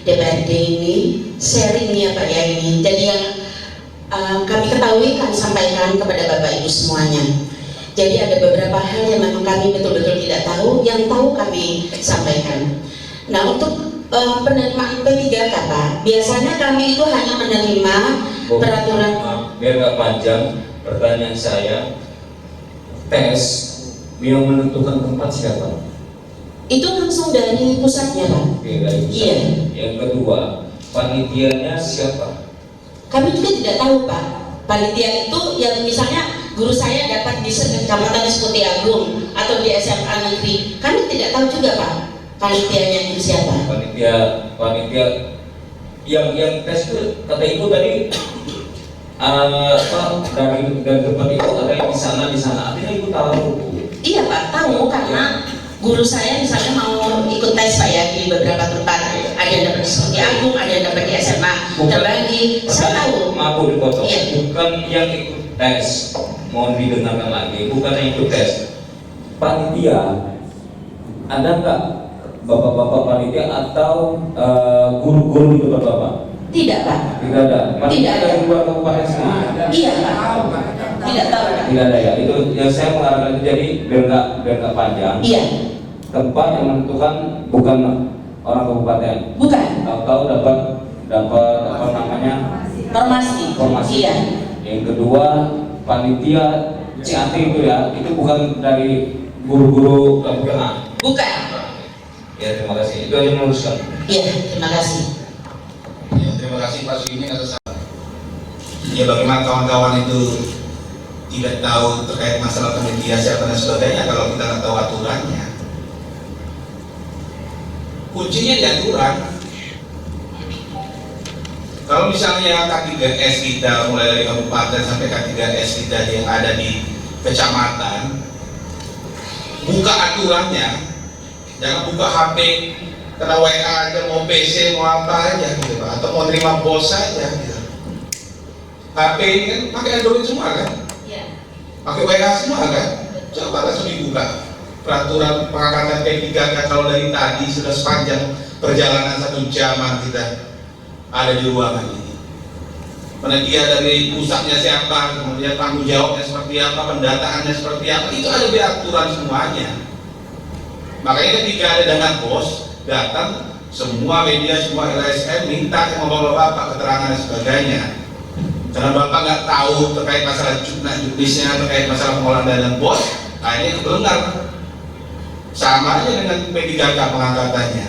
DPRD ini, sharing ya Pak ya ini. Jadi yang kami ketahui kami sampaikan kepada Bapak Ibu semuanya. Jadi ada beberapa hal yang memang kami betul-betul tidak tahu, yang tahu kami sampaikan. Nah untuk penerimaan P3K Pak, biasanya kami itu hanya menerima peraturan.
Biar nggak panjang, pertanyaan saya, tes yang menentukan tempat siapa?
Itu langsung dari pusatnya Pak.
Oke, dari pusat.
Iya.
Yang kedua, panitianya siapa?
Kami juga tidak tahu Pak. Panitia itu yang misalnya guru saya dapat di Kecamatan Sekuti Agung atau di SMA Negeri, kami tidak tahu juga Pak panitianya itu siapa.
Panitia yang tes itu kata ibu tadi dari tempat itu ada yang di sana. Artinya ibu tahu?
Iya Pak, tahu karena guru saya misalnya mau ikut tes Pak ya di beberapa tempat, ada yang dapat di Sekuti Agung, ada yang dapat di SMA Terbagi. Saya tahu.
Maaf dipotong.
Iya.
Bukan yang ikut tes, mohon didengarkan lagi. Bukan yang ikut tes. Panitia, ada nggak bapak-bapak panitia atau guru-guru di tempat bapak?
Tidak Pak.
Tidak ada.
Tidak ada.
Dari luar kabupaten sendiri.
Iya Pak. Tidak tahu Pak.
Tidak ada ya. Itu yang saya mengarahkan itu, jadi biar nggak panjang.
Iya.
Tempat yang menentukan bukan orang kabupaten.
Bukan.
Tahu dapat apa namanya?
Formasi. Iya.
Yang kedua, panitia CAT itu ya, itu bukan dari guru-guru kabupaten.
Bukan.
Ya, terima kasih. Itu yang meluruskan.
Iya, terima kasih.
Ya, terima kasih Pak Suimin atas. Ya bagaimana kawan-kawan itu tidak tahu terkait masalah panitia siapa dan sebagainya kalau kita nggak tahu aturannya. Kuncinya di aturan. Kalau misalnya K3S kita mulai dari kabupaten sampai K3S kita yang ada di kecamatan buka aturannya, jangan buka HP kena WA aja, mau PC mau apa aja gitu Pak, atau mau terima bos aja gitu. HP ini kan pakai Android semua kan, pakai WA semua kan, coba langsung dibuka peraturan pengangkatan P3K. Kalau dari tadi sudah sepanjang perjalanan 1 jaman kita ada di ruangan ini, penelitian dari pusatnya siapa, kemudian tanggung jawabnya seperti apa, pendataannya seperti apa, itu ada di aturan semuanya. Makanya ketika ada dana bos datang, semua media, semua LSM minta sama bapak-bapak keterangan dan sebagainya, karena bapak nggak tahu terkait masalah juknisnya, terkait masalah pengelolaan dana bos, akhirnya kebelengar. Sama aja dengan P3K pengangkatannya,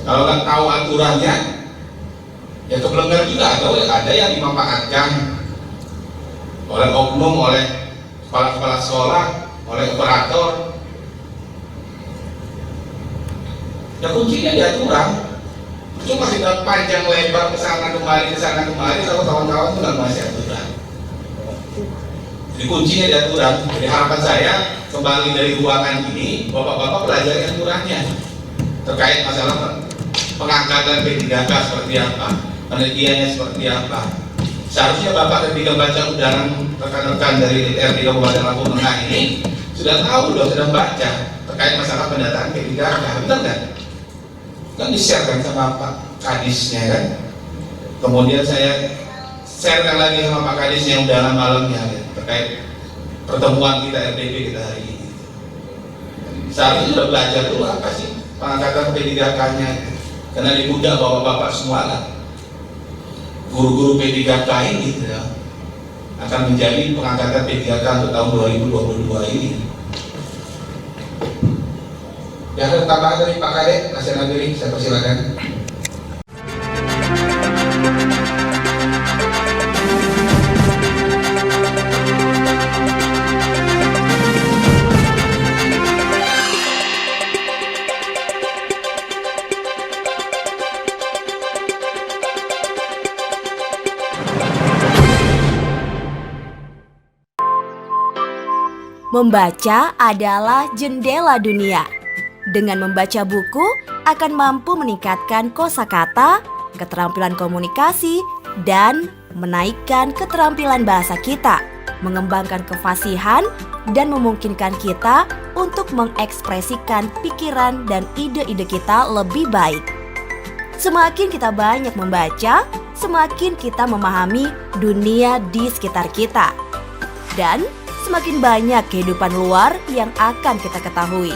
kalau nggak tahu aturannya ya kebelengar juga, atau ada yang dimanfaatkan oleh oknum, oleh kepala sekolah, oleh operator. Ya kuncinya di aturan. Cuma kita panjang lebar kesana kemari, kalau kawan-kawan itu nggak masih aturan. Jadi kuncinya di aturan. Jadi harapan saya kembali dari ruangan ini, bapak-bapak pelajari aturannya terkait masalah pengangkatan P3K seperti apa, penelitiannya seperti apa. Seharusnya bapak ketika baca undangan rekan-rekan dari DPRD Kabupaten Lampung Tengah ini sudah tahu, sudah baca terkait masalah pendataan P3K, benar nggak? Kan di-share sama Pak Kadisnya kan. Kemudian saya sharekan lagi sama Pak Kadisnya undangan malamnya terkait pertemuan kita RDP kita hari ini. Seharusnya sudah belajar dulu apa sih pengangkatan P3K-nya, karena di muda bapak-bapak semua lah, guru-guru P3K ini gitu ya, akan menjadi pengangkatan P3K untuk tahun 2022 ini. Ya, ada tambahan dari Pak Kadek, Nasir Nagiri, saya persilakan.
Membaca adalah jendela dunia. Dengan membaca buku akan mampu meningkatkan kosakata, keterampilan komunikasi, dan menaikkan keterampilan bahasa kita, mengembangkan kefasihan, dan memungkinkan kita untuk mengekspresikan pikiran dan ide-ide kita lebih baik. Semakin kita banyak membaca, semakin kita memahami dunia di sekitar kita. Dan semakin banyak kehidupan luar yang akan kita ketahui.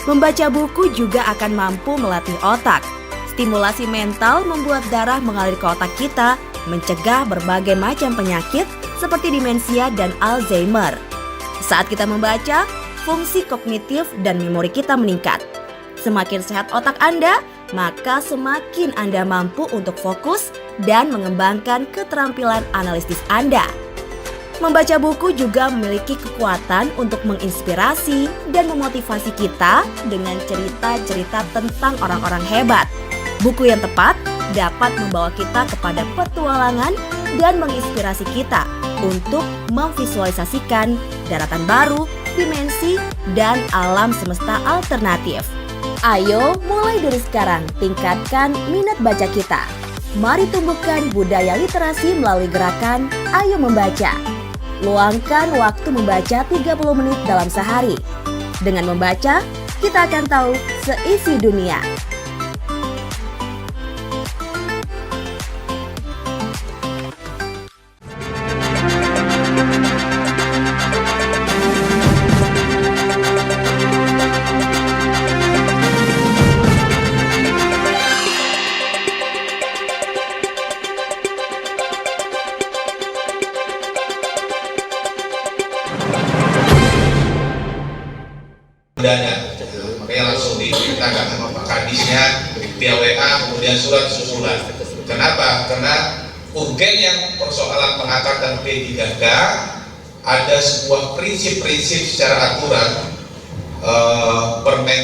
Membaca buku juga akan mampu melatih otak. Stimulasi mental membuat darah mengalir ke otak kita, mencegah berbagai macam penyakit seperti demensia dan Alzheimer. Saat kita membaca, fungsi kognitif dan memori kita meningkat. Semakin sehat otak Anda, maka semakin Anda mampu untuk fokus dan mengembangkan keterampilan analisis Anda. Membaca buku juga memiliki kekuatan untuk menginspirasi dan memotivasi kita dengan cerita-cerita tentang orang-orang hebat. Buku yang tepat dapat membawa kita kepada petualangan dan menginspirasi kita untuk memvisualisasikan daratan baru, dimensi, dan alam semesta alternatif. Ayo mulai dari sekarang tingkatkan minat baca kita. Mari tumbuhkan budaya literasi melalui gerakan Ayo Membaca. Luangkan waktu membaca 30 menit dalam sehari. Dengan membaca, kita akan tahu seisi dunia.
Makanya langsung diceritakan sama Pak Kadisnya via WA, kemudian surat susulan. Kenapa? Karena urgennya persoalan pengangkatan P3K, ada sebuah prinsip-prinsip secara aturan Permen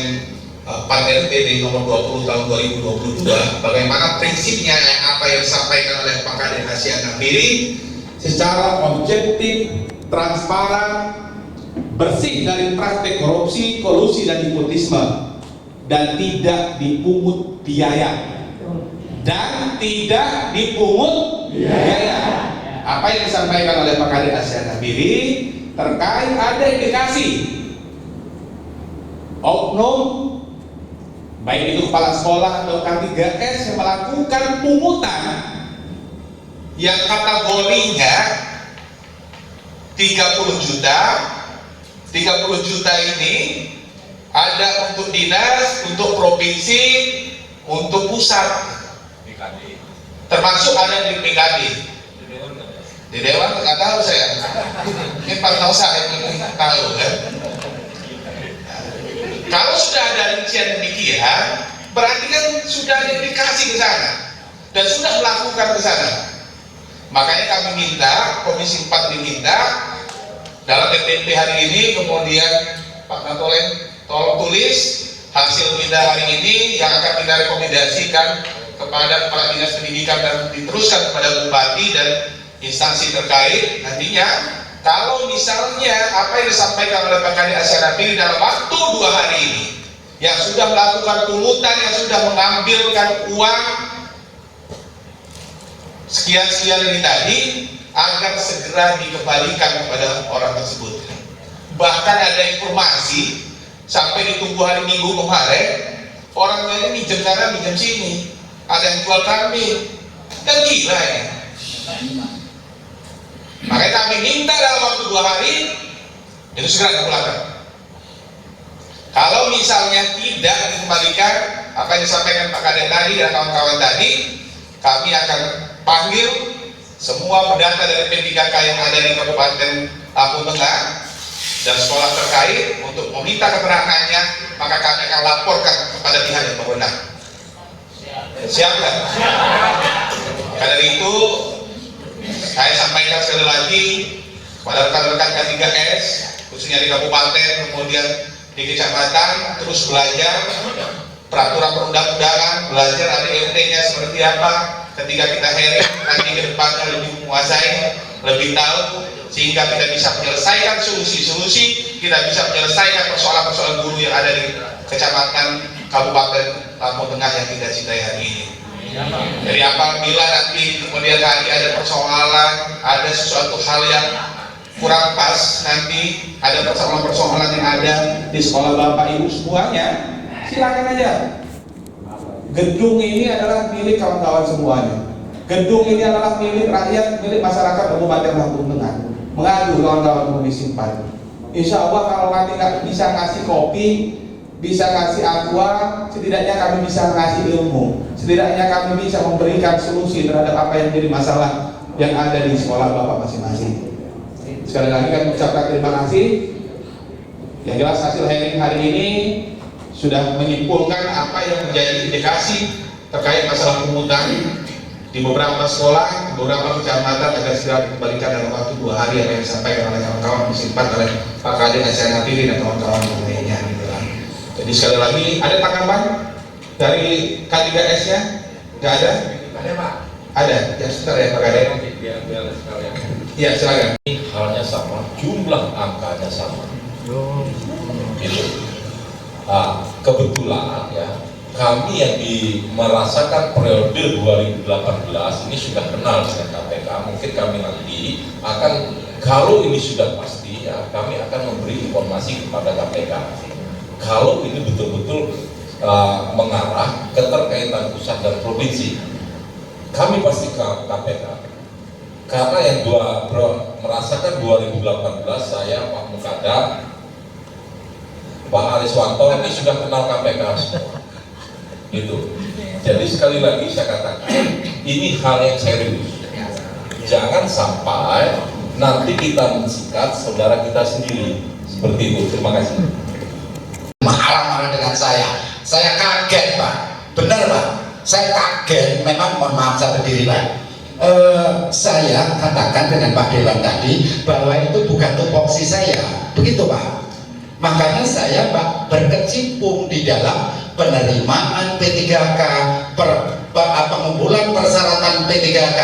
Pan RBD nomor 20 tahun 2022, bagaimana prinsipnya apa yang disampaikan oleh Pak Kadek Hasyah Nabiri secara objektif,
transparan, bersih dari praktek korupsi, kolusi, dan nepotisme, dan tidak dipungut biaya. Dan tidak dipungut biaya. Apa yang disampaikan oleh Pak Kadek Asyan Nabili terkait ada indikasi oknum, baik itu kepala sekolah atau K3S yang melakukan pungutan
yang kategorinya 30 juta. 30 juta ini ada untuk dinas, untuk provinsi, untuk pusat, termasuk ada di PKD. Di Dewan nggak tahu saya. Ini Pak Tausa yang tahu kan. Kalau sudah ada rincian demikian, berarti kan sudah ada indikasi ke sana dan sudah melakukan ke sana. Makanya kami minta, Komisi 4 diminta dalam TTP hari ini, kemudian Pak Natolen tolong tulis hasil minta hari ini yang akan kita rekomendasikan kepada kepala dinas pendidikan dan diteruskan kepada bupati dan instansi terkait. Nantinya kalau misalnya apa yang disampaikan oleh Pak Kadek Asyan Nabili dalam waktu 2 hari ini yang sudah melakukan pungutan, yang sudah mengambilkan uang sekian-sekian ini tadi, agar segera dikembalikan kepada orang tersebut. Bahkan ada informasi sampai ditunggu hari Minggu kemarin, orangnya ini minjem sana minjem sini, ada yang jual kambing, kan gila ya. Makanya kami minta dalam waktu 2 hari itu segera dipulangkan. Kalau misalnya tidak dikembalikan apa yang disampaikan Pak Kadek tadi dan kawan-kawan tadi, kami akan panggil semua pendata dari P3K yang ada di Kabupaten Lampung Tengah dan sekolah terkait untuk meminta keterangannya, maka kami akan laporkan kepada pihak yang berwenang. Siap kan? Karena itu saya sampaikan sekali lagi kepada rekan-rekan K3S, khususnya di kabupaten, kemudian di kecamatan, terus belajar peraturan perundang-undangan, belajar ADRT-nya seperti apa. Ketika kita hearing nanti ke depannya lebih menguasai, lebih tahu, sehingga kita bisa menyelesaikan solusi-solusi, kita bisa menyelesaikan persoalan-persoalan guru yang ada di kecamatan Kabupaten Lampung Tengah yang kita cintai hari ini. Jadi apabila nanti kemudian hari ada persoalan, ada sesuatu hal yang kurang pas, nanti ada persoalan-persoalan yang ada di sekolah Bapak Ibu semuanya, silakan aja. Gedung ini adalah milik kawan-kawan semuanya. Gedung ini adalah milik rakyat, milik masyarakat Kabupaten Lampung Tengah. Mengadu kawan-kawan Komisi 4. Insya Allah kalau nanti nggak bisa ngasih kopi, bisa ngasih aqua, setidaknya kami bisa ngasih ilmu. Setidaknya kami bisa memberikan solusi terhadap apa yang menjadi masalah yang ada di sekolah Bapak masing-masing. Sekali lagi kami ucapkan terima kasih. Yang jelas hasil hearing hari ini sudah menyimpulkan apa yang menjadi indikasi terkait masalah pungutan di beberapa sekolah, beberapa kecamatan agar segera dikembalikan dalam waktu 2 hari yang disampaikan oleh kawan-kawan Komisi 4 oleh Pak Kadek Asyan Nabili dan kawan-kawan lainnya. Jadi sekali lagi, ada tanggapan dari K3S-nya? Nggak ada? Ada Pak. Ada? Ya sebentar ya Pak Kadek. Iya silakan.
Halnya sama, jumlah angkanya sama. Gitu. Kebetulan ya, kami yang merasakan periode 2018 ini sudah kenal dengan KPK. Mungkin kami nanti akan, kalau ini sudah pasti ya, kami akan memberi informasi kepada KPK. Kalau ini betul-betul mengarah keterkaitan pusat dan provinsi, kami pasti ke KPK. Karena yang merasakan 2018 saya, Pak Mukadam, Pak Ariswanto ini sudah kenal KPK semua. Gitu. Jadi sekali lagi saya katakan, ini hal yang serius. Jangan sampai nanti kita mensikat saudara kita sendiri. Seperti itu. Terima kasih.
Marah-marah dengan saya kaget Pak, benar Pak, saya kaget, memang mohon maaf saya berdiri Pak. Saya katakan dengan Pak Dewan tadi bahwa itu bukan tupoksi saya, begitu Pak. Makanya saya Pak berkecimpung di dalam penerimaan P3K, pengumpulan persyaratan P3K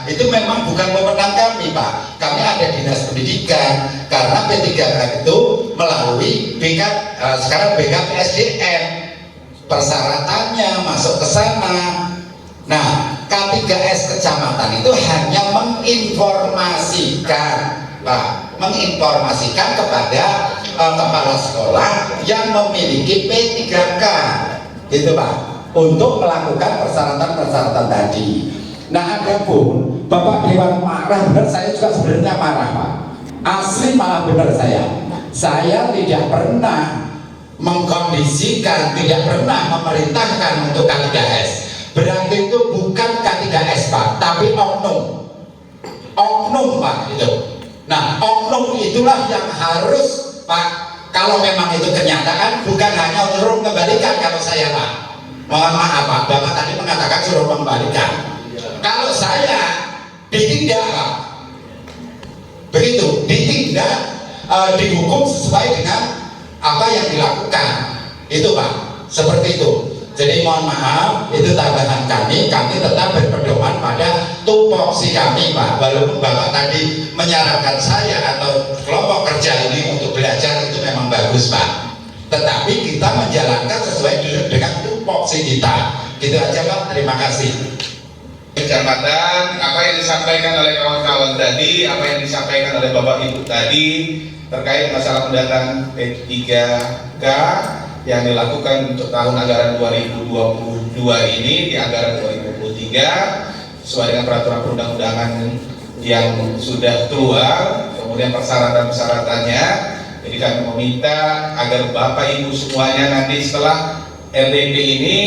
itu memang bukan wewenang kami, Pak. Kami ada dinas pendidikan, karena P3K itu melalui sekarang BKPSDM, persyaratannya masuk ke sana. Nah, K3S kecamatan itu hanya menginformasikan, Pak, menginformasikan kepada kepala sekolah yang memiliki P3K, gitu Pak, untuk melakukan persyaratan-persyaratan tadi. Nah, adapun Bapak Dewan marah, benar, saya juga sebenarnya marah, Pak. Asli malah benar saya tidak pernah mengkondisikan, tidak pernah memerintahkan untuk K3S. Berarti itu bukan K3S, Pak, tapi oknum, Pak, itu. Nah, oknum itulah yang harus, Pak, kalau memang itu kenyataan, bukan hanya suruh mengembalikan. Kalau saya, Pak, mohon maaf, Pak, Bapak tadi mengatakan suruh mengembalikan. Kalau saya ditindak, Pak, begitu, ditindak, dihukum sesuai dengan apa yang dilakukan, itu Pak, seperti itu. Jadi mohon maaf, itu tambahan kami tetap berpedoman pada tupoksi kami, Pak. Walaupun Bapak tadi menyarankan saya atau kelompok kerja ini untuk belajar, itu memang bagus, Pak, tetapi kita menjalankan sesuai dengan tupoksi kita. Gitu aja, Pak, terima kasih.
Kecamatan, apa yang disampaikan oleh kawan-kawan tadi, apa yang disampaikan oleh Bapak Ibu tadi terkait masalah pendataan P3K yang dilakukan untuk tahun anggaran 2022 ini di anggaran 2023 sesuai dengan peraturan perundang-undangan yang sudah keluar, kemudian persyaratan-persyaratannya. Jadi kami meminta agar Bapak Ibu semuanya nanti setelah RDP ini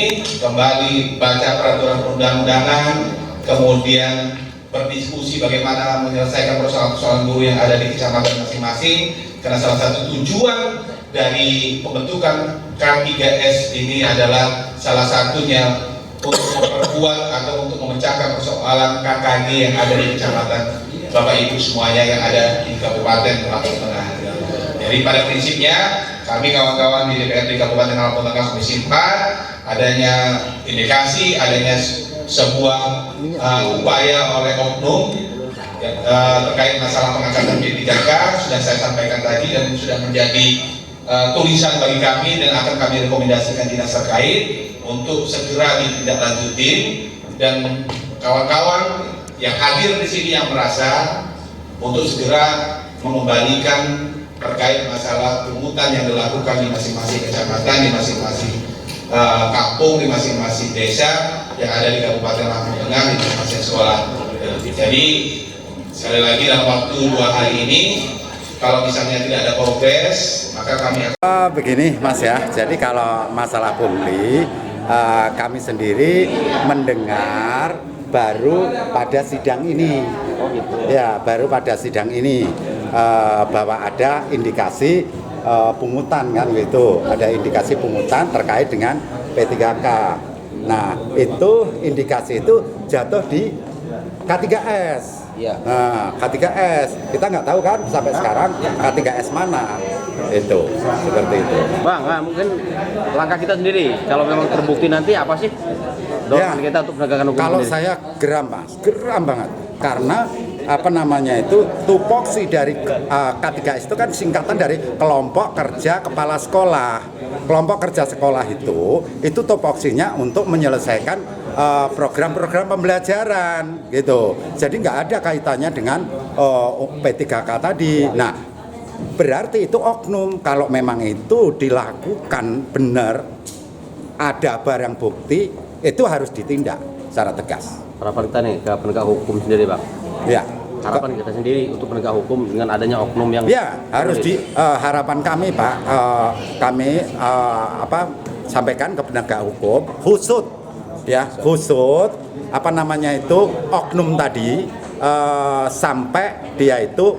kembali baca peraturan perundang-undangan, kemudian berdiskusi bagaimana menyelesaikan persoalan-persoalan guru yang ada di kecamatan masing-masing, karena salah satu tujuan dari pembentukan K3S ini adalah salah satunya untuk memperkuat atau untuk memecahkan persoalan KKG yang ada di kecamatan Bapak Ibu semuanya yang ada di Kabupaten Lampung Tengah. Jadi pada prinsipnya kami kawan-kawan di DPRD Kabupaten Lampung Tengah Komisi 4 adanya indikasi adanya sebuah upaya oleh oknum terkait masalah pengangkatan P3K sudah saya sampaikan tadi dan sudah menjadi tulisan bagi kami dan akan kami rekomendasikan dinas terkait untuk segera ditindaklanjuti, dan kawan-kawan yang hadir di sini yang merasa untuk segera mengembalikan terkait masalah pungutan yang dilakukan di masing-masing kecamatan, di masing-masing kampung, di masing-masing desa yang ada di Kabupaten Lampung Tengah, di masing-masing sekolah. Jadi sekali lagi dalam waktu 2 hari ini, kalau misalnya tidak ada progres, maka kami akan
begini Mas ya. Jadi kalau masalah pungli, kami sendiri mendengar baru pada sidang ini. Ya, baru pada sidang ini bahwa ada indikasi pungutan kan gitu. Ada indikasi pungutan terkait dengan P3K. Nah, itu indikasi itu jatuh di K3S. Nah, K3S kita nggak tahu kan sampai sekarang K3S mana, itu seperti itu.
Bang, mungkin langkah kita sendiri kalau memang terbukti nanti apa sih dorongan kita untuk penegakan hukum
kalau
sendiri?
saya geram Mas, geram banget karena apa namanya itu tupoksi dari K3S itu kan singkatan dari kelompok kerja kepala sekolah. Kelompok kerja sekolah itu tupoksinya untuk menyelesaikan program-program pembelajaran gitu. Jadi nggak ada kaitannya dengan P3K tadi. Nah, berarti itu oknum. Kalau memang itu dilakukan benar, ada barang bukti, itu harus ditindak secara tegas.
Harapan kita nih ke penegak hukum sendiri, Bang.
Ya.
Harapan kita sendiri untuk penegak hukum dengan adanya oknum yang
harus di harapan kami Pak, kami sampaikan ke penegak hukum khusus apa namanya itu oknum tadi sampai dia itu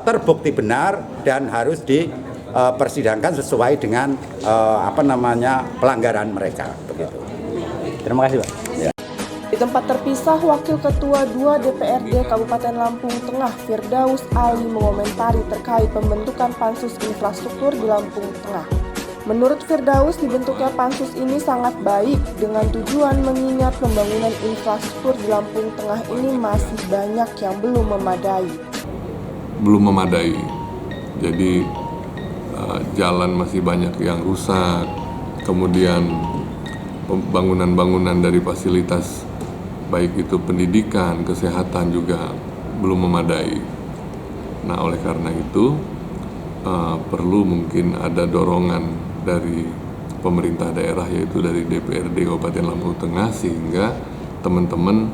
terbukti benar dan harus dipersidangkan sesuai dengan pelanggaran mereka begitu.
Terima kasih Pak.
Ya.
Di tempat terpisah, Wakil Ketua 2 DPRD Kabupaten Lampung Tengah Firdaus Ali mengomentari terkait pembentukan pansus infrastruktur di Lampung Tengah. Menurut Firdaus, dibentuknya pansus ini sangat baik dengan tujuan mengingat pembangunan infrastruktur di Lampung Tengah ini masih banyak yang belum memadai.
Jadi jalan masih banyak yang rusak, kemudian bangunan-bangunan dari fasilitas baik itu pendidikan, kesehatan juga belum memadai. Nah, oleh karena itu perlu mungkin ada dorongan dari pemerintah daerah, yaitu dari DPRD Kabupaten Lampung Tengah, sehingga teman-teman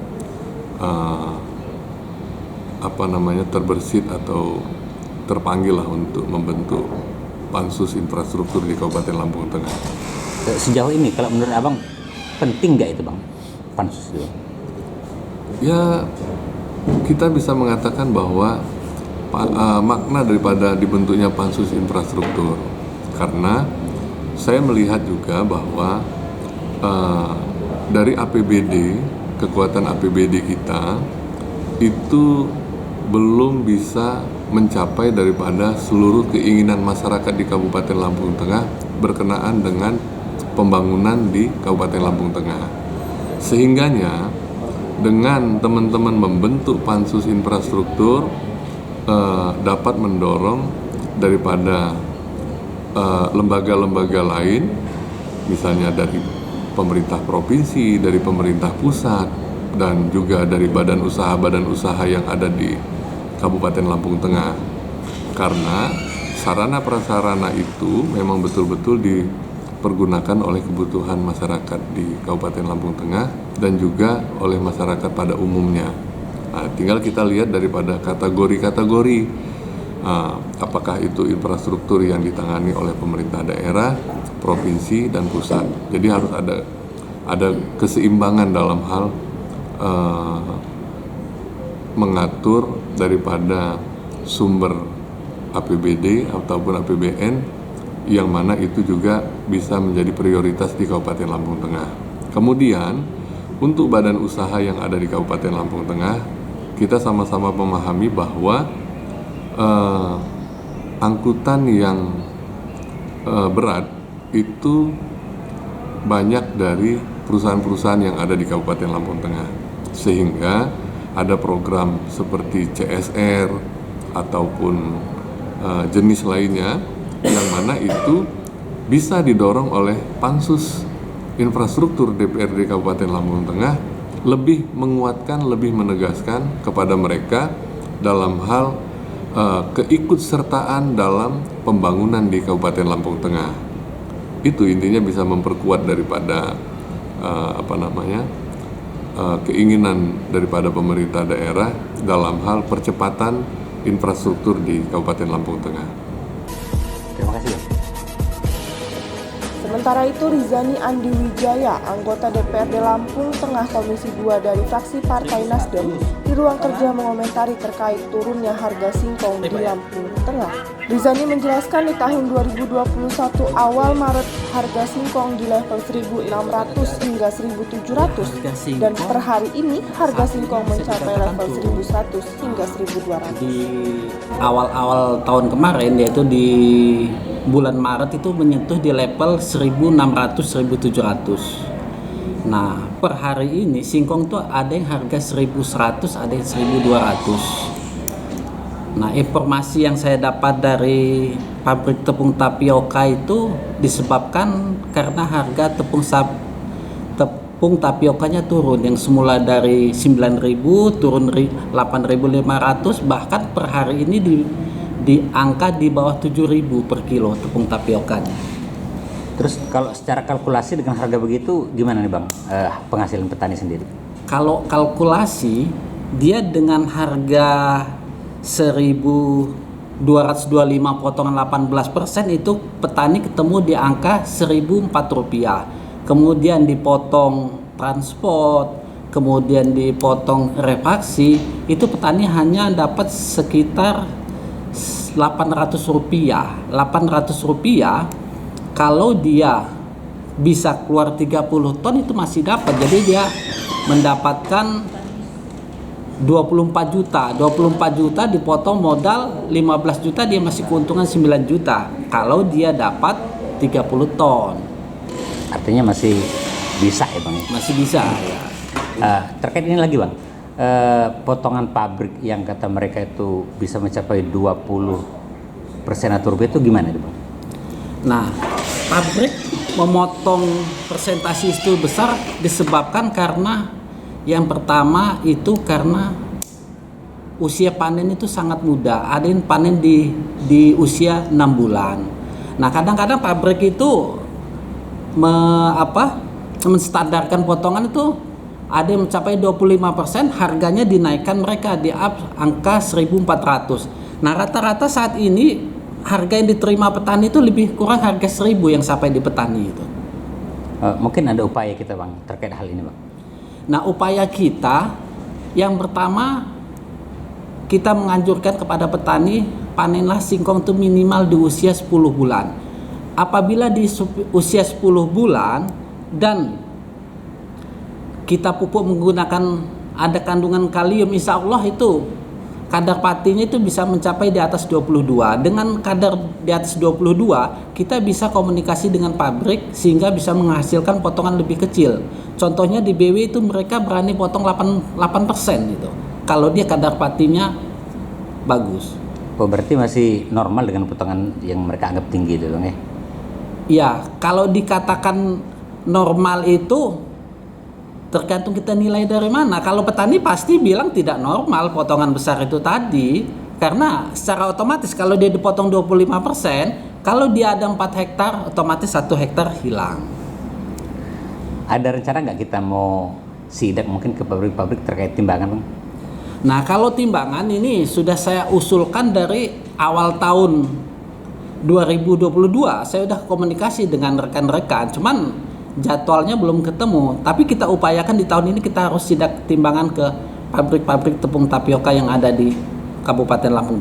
terbersit atau terpanggil lah untuk membentuk pansus infrastruktur di Kabupaten Lampung Tengah.
Sejauh ini kalau menurut Abang penting nggak itu Bang pansus itu?
Ya, kita bisa mengatakan bahwa makna daripada dibentuknya pansus infrastruktur, karena saya melihat juga bahwa dari APBD, kekuatan APBD kita itu belum bisa mencapai daripada seluruh keinginan masyarakat di Kabupaten Lampung Tengah berkenaan dengan pembangunan di Kabupaten Lampung Tengah. Sehingganya dengan teman-teman membentuk pansus infrastruktur dapat mendorong daripada lembaga-lembaga lain, misalnya dari pemerintah provinsi, dari pemerintah pusat, dan juga dari badan usaha yang ada di Kabupaten Lampung Tengah. Karena sarana prasarana itu memang betul-betul dipergunakan oleh kebutuhan masyarakat di Kabupaten Lampung Tengah dan juga oleh masyarakat pada umumnya. Nah, tinggal kita lihat daripada kategori-kategori, apakah itu infrastruktur yang ditangani oleh pemerintah daerah, provinsi, dan pusat. Jadi harus ada keseimbangan dalam hal mengatur daripada sumber APBD ataupun APBN yang mana itu juga bisa menjadi prioritas di Kabupaten Lampung Tengah. Kemudian untuk badan usaha yang ada di Kabupaten Lampung Tengah, kita sama-sama memahami bahwa angkutan yang berat itu banyak dari perusahaan-perusahaan yang ada di Kabupaten Lampung Tengah, sehingga ada program seperti CSR ataupun jenis lainnya yang mana itu bisa didorong oleh pansus infrastruktur DPRD Kabupaten Lampung Tengah, lebih menguatkan, lebih menegaskan kepada mereka dalam hal keikutsertaan dalam pembangunan di Kabupaten Lampung Tengah. Itu intinya bisa memperkuat daripada keinginan daripada pemerintah daerah dalam hal percepatan infrastruktur di Kabupaten Lampung Tengah.
Terima kasih.
Sementara itu, Rizani Andi Wijaya, anggota DPRD Lampung Tengah Komisi 2 dari fraksi Partai Nasdem, di ruang kerja mengomentari terkait turunnya harga singkong di Lampung Tengah. Rizani menjelaskan di tahun 2021 awal Maret harga singkong di level 1.600 hingga 1.700 dan per hari ini harga singkong mencapai level 1.100 hingga 1.200.
Di awal-awal tahun kemarin, yaitu di bulan Maret itu menyentuh di level 1.600-1.700. Nah, per hari ini singkong tuh ada yang harga 1.100, ada yang 1.200. Nah, informasi yang saya dapat dari pabrik tepung tapioka itu disebabkan karena harga tepung tapiokanya turun, yang semula dari 9.000 turun 8.500, bahkan per hari ini di angka di bawah 7.000 per kilo tepung tapiokanya.
Terus kalau secara kalkulasi dengan harga begitu gimana nih Bang penghasilan petani sendiri?
Kalau kalkulasi dia dengan harga 1.225 potongan 18% itu petani ketemu di angka Rp1.004. Kemudian dipotong transport, kemudian dipotong refaksi, itu petani hanya dapat sekitar Rp800. Rp800 kalau dia bisa keluar 30 ton itu masih dapat. Jadi dia mendapatkan 24 juta. 24 juta dipotong modal 15 juta, dia masih keuntungan 9 juta. Kalau dia dapat 30 ton.
Artinya masih bisa ya Bang?
Masih bisa ya.
Terkait ini lagi Bang, potongan pabrik yang kata mereka itu bisa mencapai 20% atau lebih itu gimana Bang?
Nah, pabrik memotong persentase itu besar disebabkan karena yang pertama itu karena usia panen itu sangat muda. Ada yang panen di usia 6 bulan. Nah, kadang-kadang pabrik itu menstandarkan potongan itu ada yang mencapai 25%, harganya dinaikkan mereka di angka 1.400. Nah, rata-rata saat ini harga yang diterima petani itu lebih kurang harga 1.000 yang sampai di petani itu.
Mungkin ada upaya kita Bang terkait hal ini Bang.
Nah, upaya kita yang pertama kita menganjurkan kepada petani panenlah singkong itu minimal di usia 10 bulan. Apabila di usia 10 bulan dan kita pupuk menggunakan ada kandungan kalium, insya Allah itu kadar patinya itu bisa mencapai di atas 22. Dengan kadar di atas 22 kita bisa komunikasi dengan pabrik sehingga bisa menghasilkan potongan lebih kecil. Contohnya di BW itu mereka berani potong 8% gitu kalau dia kadar patinya bagus.
Oh, berarti masih normal dengan potongan yang mereka anggap tinggi itu Bang ya?
Ya, kalau dikatakan normal itu tergantung kita nilai dari mana. Kalau petani pasti bilang tidak normal potongan besar itu tadi, karena secara otomatis kalau dia dipotong 25%, kalau dia ada 4 hektar otomatis 1 hektar hilang.
Ada rencana nggak kita mau sidak mungkin ke pabrik-pabrik terkait timbangan Bang?
Nah, kalau timbangan ini sudah saya usulkan dari awal tahun 2022, saya udah komunikasi dengan rekan-rekan, cuman jadwalnya belum ketemu. Tapi kita upayakan di tahun ini kita harus sidak timbangan ke pabrik-pabrik tepung tapioka yang ada di Kabupaten Lampung Tengah.